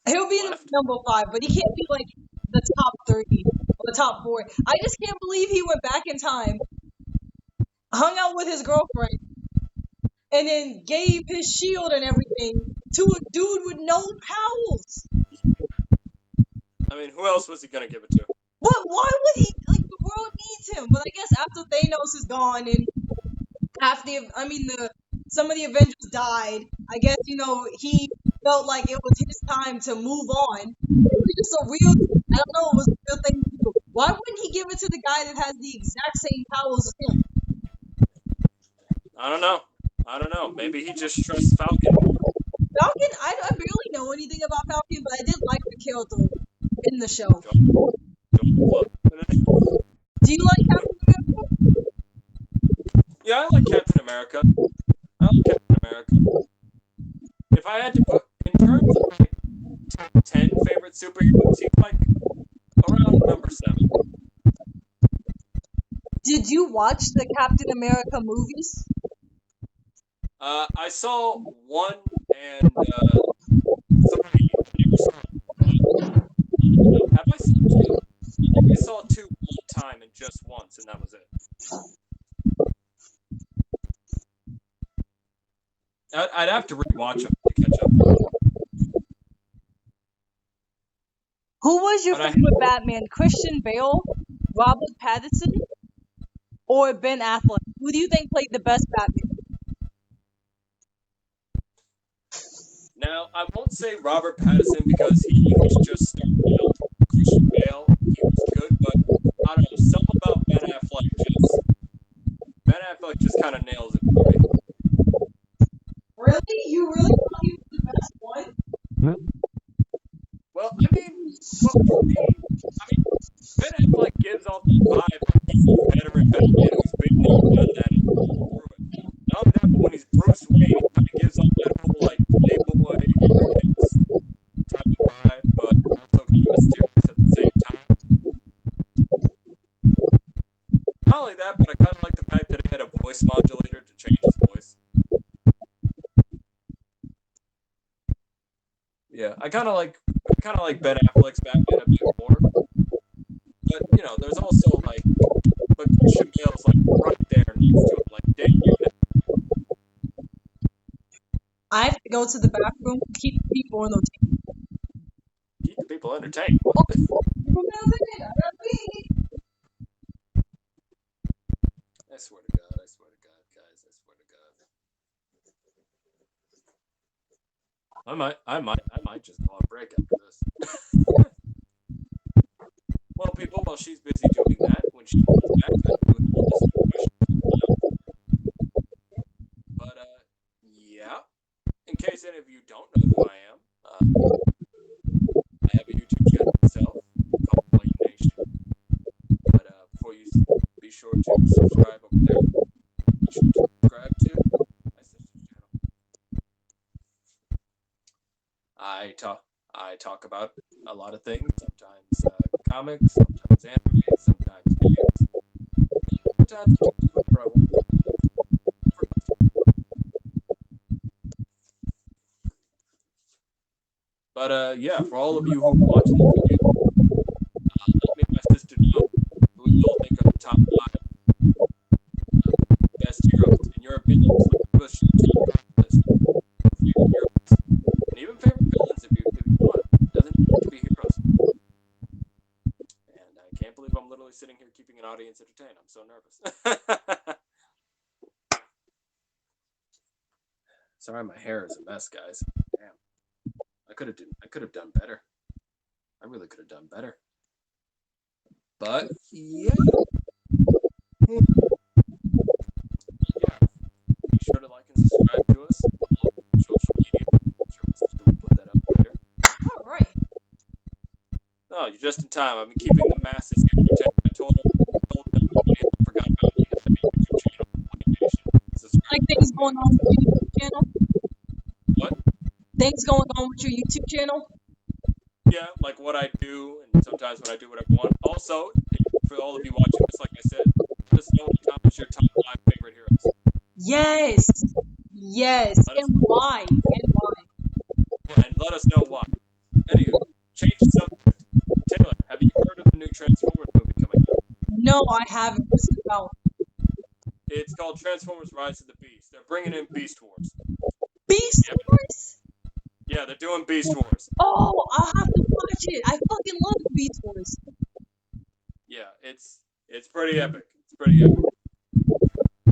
He'll be in number 5, but he can't be, like, the top 3 or the top 4. I just can't believe he went back in time, hung out with his girlfriend, and then gave his shield and everything to a dude with no powers. I mean, who else was he gonna give it to? But why would he? Like, the world needs him. But I guess after Thanos is gone and some of the Avengers died, I guess, he felt like it was his time to move on. It was just a real, I don't know, it was a real thing to do. Why wouldn't he give it to the guy that has the exact same powers as him? I don't know. Maybe he just trusts Falcon. Falcon, I barely know anything about Falcon, but I did like the character in the show. Do you like Captain America? Yeah, I like Captain America. If I had to put, in terms of like top 10 favorite superheroes, he's like around number 7. Did you watch the Captain America movies? I saw one and somebody never saw it. Have I seen 2? I think I saw 2 one time and just once, and that was it. I'd have to rewatch them to catch up. Who was your favorite Batman? Christian Bale, Robert Pattinson, or Ben Affleck? Who do you think played the best Batman? Now, I won't say Robert Pattinson because he was just starting out. Christian Bale, he was good, but I don't know, something about Ben Affleck just kind of nails it for me. Really? You really thought he was the best one? Well, for me, Ben Affleck gives off the vibe that he's a veteran Batman who's been there, done that, and through it. Not only that, but when he's Bruce Wayne, he kind of gives off that whole, like, playboy, everything's type of vibe, but also kind of mysterious at the same time. Not only that, but I kind of like the fact that he had a voice modulator to change his voice. Yeah, I kind of like Ben Affleck's Batman a bit more. But, there's also, like, but Christian Bale's, like, right there next to him, like, dang you. I have to go to the bathroom to keep the people entertained. Keep the people entertained? I swear to God, guys, I swear to God. I might just go on break after this. Well, people, while she's busy doing that, when she comes back, I'll do a list of questions. But, yeah. In case any of you don't know who I am, I have a YouTube channel myself called White Nation. But, before you be sure to subscribe over there. Be sure to subscribe to my sister's channel. I talk about a lot of things, sometimes comics, sometimes anime, sometimes games, sometimes whatever I want. But yeah, for all of you who watch the video, let me and my sister know who you all think are the top 5 opinions. Leave us your top list. Favorite heroes. And even favorite villains if you want. Doesn't have to be heroes. And I can't believe I'm literally sitting here keeping an audience entertained. I'm so nervous. Sorry, my hair is a mess, guys. Damn. I could have done better. I really could have done better. But yeah. Yeah. Be sure to like and subscribe to us on social media. I'm sure we'll put that up later. All right. Oh, you're just in time. I've been keeping the masses entertained. I told them I forgot about you. Have a YouTube channel. Like things going on with your YouTube channel? What? Things going on with your YouTube channel? Yeah, like what I do, and sometimes when I do what I want. Also, for all of you watching this, like I said, let us know in the comments your top 5 favorite heroes. Yes. Yes. And why? And why? And let us know why. Anywho, change the subject. Taylor, have you heard of the new Transformers movie coming out? No, I haven't. What's it about? It's called Transformers Rise of the Beast. They're bringing in Beast Wars. Beast Wars? Yeah, they're doing Beast Wars. Oh, I'll have to watch it. I fucking love Beast Wars. Yeah, it's pretty epic. It's pretty epic.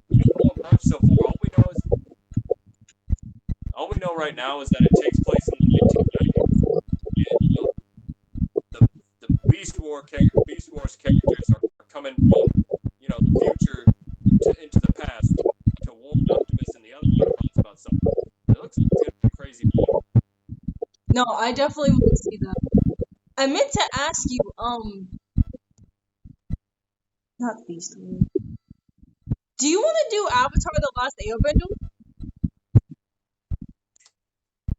We don't know much so far. All we know right now is that it takes place in the 1990s. And the Beast Wars characters are coming from the future into the past to warn Optimus and the other Autobots about something. It looks like it's gonna be a crazy movie. No, I definitely want to see that. I meant to ask you, not Beast Wars. Do you want to do Avatar: The Last Airbender?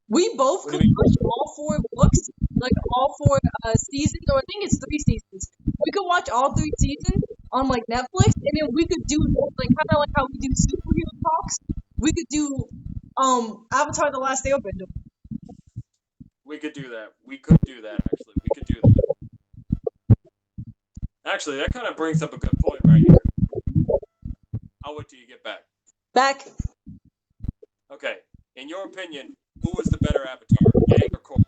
We both could watch all 4 books, like all 4 seasons, or I think it's 3 seasons. We could watch all 3 seasons on like Netflix, and then we could do like kind of like how we do superhero talks. We could do Avatar: The Last Airbender. We could do that. We could do that, actually. We could do that. Actually, that kind of brings up a good point right here. I'll wait till you get back. Back. Okay. In your opinion, who was the better Avatar, Aang or Korra?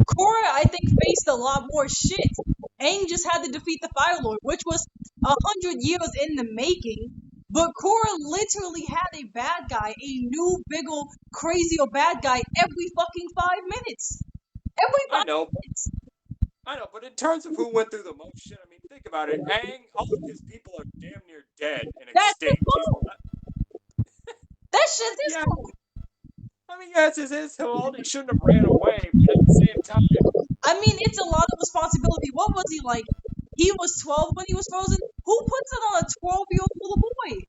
Korra, I think, faced a lot more shit. Aang just had to defeat the Fire Lord, which was 100 years in the making. But Korra literally had a bad guy, a new, big ol' crazy old bad guy every fucking 5 minutes. Every 5 minutes. I know, but in terms of who went through the most shit, I mean, think about it. Aang, all of his people are damn near dead and extinct. That shit's his fault. I mean, yes, it's his fault. He shouldn't have ran away, but at the same time... I mean, it's a lot of responsibility. What was he like? He was 12 when he was frozen? Who puts it on a 12-year-old little boy?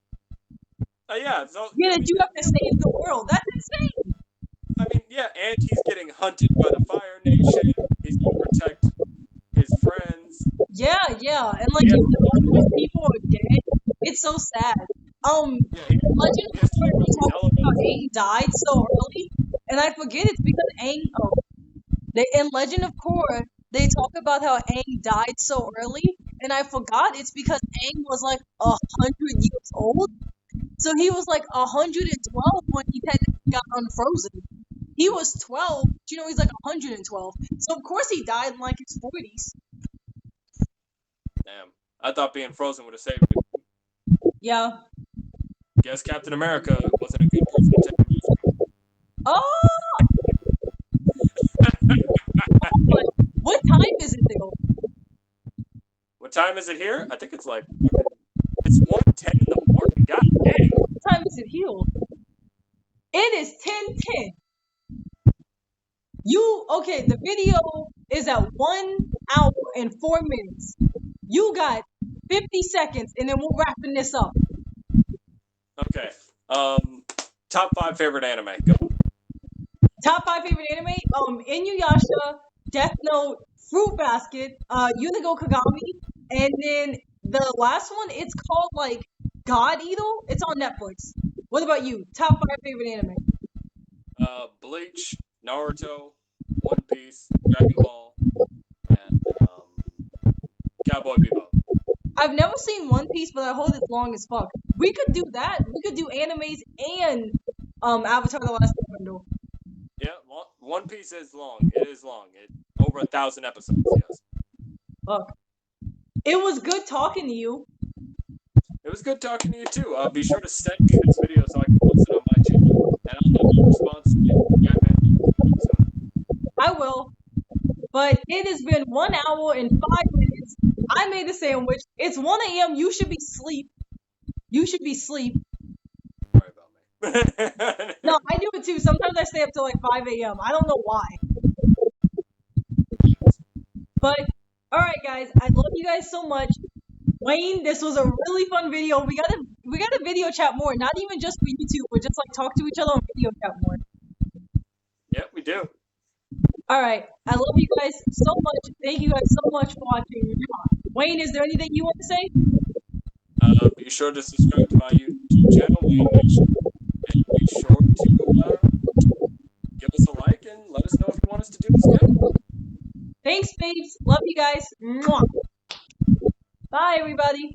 Yeah, so... Yeah, you have to save the world. That's insane. I mean, yeah, and he's getting hunted by the Fire Nation. He's going to protect his friends. Yeah, and like, if his people are dead, it's so sad. Legend of Korra talks about Aang died so early, and I forget it's because Aang, in Legend of Korra, they talk about how Aang died so early, and I forgot it's because Aang was like 100 years old. So he was like 112 when he technically got unfrozen. He was 12, but he's like 112. So of course he died in like his 40s. Damn. I thought being frozen would have saved him. Yeah. Guess Captain America wasn't a good person to take him. Oh! What time is it though? What time is it here? I think it's like... It's 1:10 in the morning. God dang. What time is it here? It is 10:10. Okay, the video is at 1 hour and 4 minutes. You got 50 seconds, and then we're wrapping this up. Okay. Top 5 favorite anime. Go. Top 5 favorite anime? Inuyasha, Death Note, Fruit Basket, Unigo Kagami, and then the last one, it's called like God Eater. It's on Netflix. What about you? Top 5 favorite anime? Bleach, Naruto, One Piece, Dragon Ball, and Cowboy Bebop. I've never seen One Piece, but I heard it's long as fuck. We could do that. We could do animes and Avatar: The Last Airbender. Yeah, One Piece is long. It is long. It's over 1,000 episodes. Yes. Look, it was good talking to you. It was good talking to you too. Be sure to send me this video so I can post it on my channel, and I'll have a response to Batman soon. I will. But it has been 1 hour and 5 minutes. I made a sandwich. It's 1 a.m. You should be asleep. You should be asleep. Sorry about me. No, I do it too. Sometimes I stay up till like 5 a.m. I don't know why. But alright guys, I love you guys so much. Wayne, this was a really fun video. We gotta video chat more, not even just for YouTube, but just like talk to each other on video chat more. Yeah, we do. Alright, I love you guys so much. Thank you guys so much for watching. Wayne, is there anything you want to say? Be sure to subscribe to my YouTube channel, Wayne Nation, and be sure to give us a like and let us know if you want us to do this again. Thanks, babes. Love you guys. Mwah. Bye, everybody.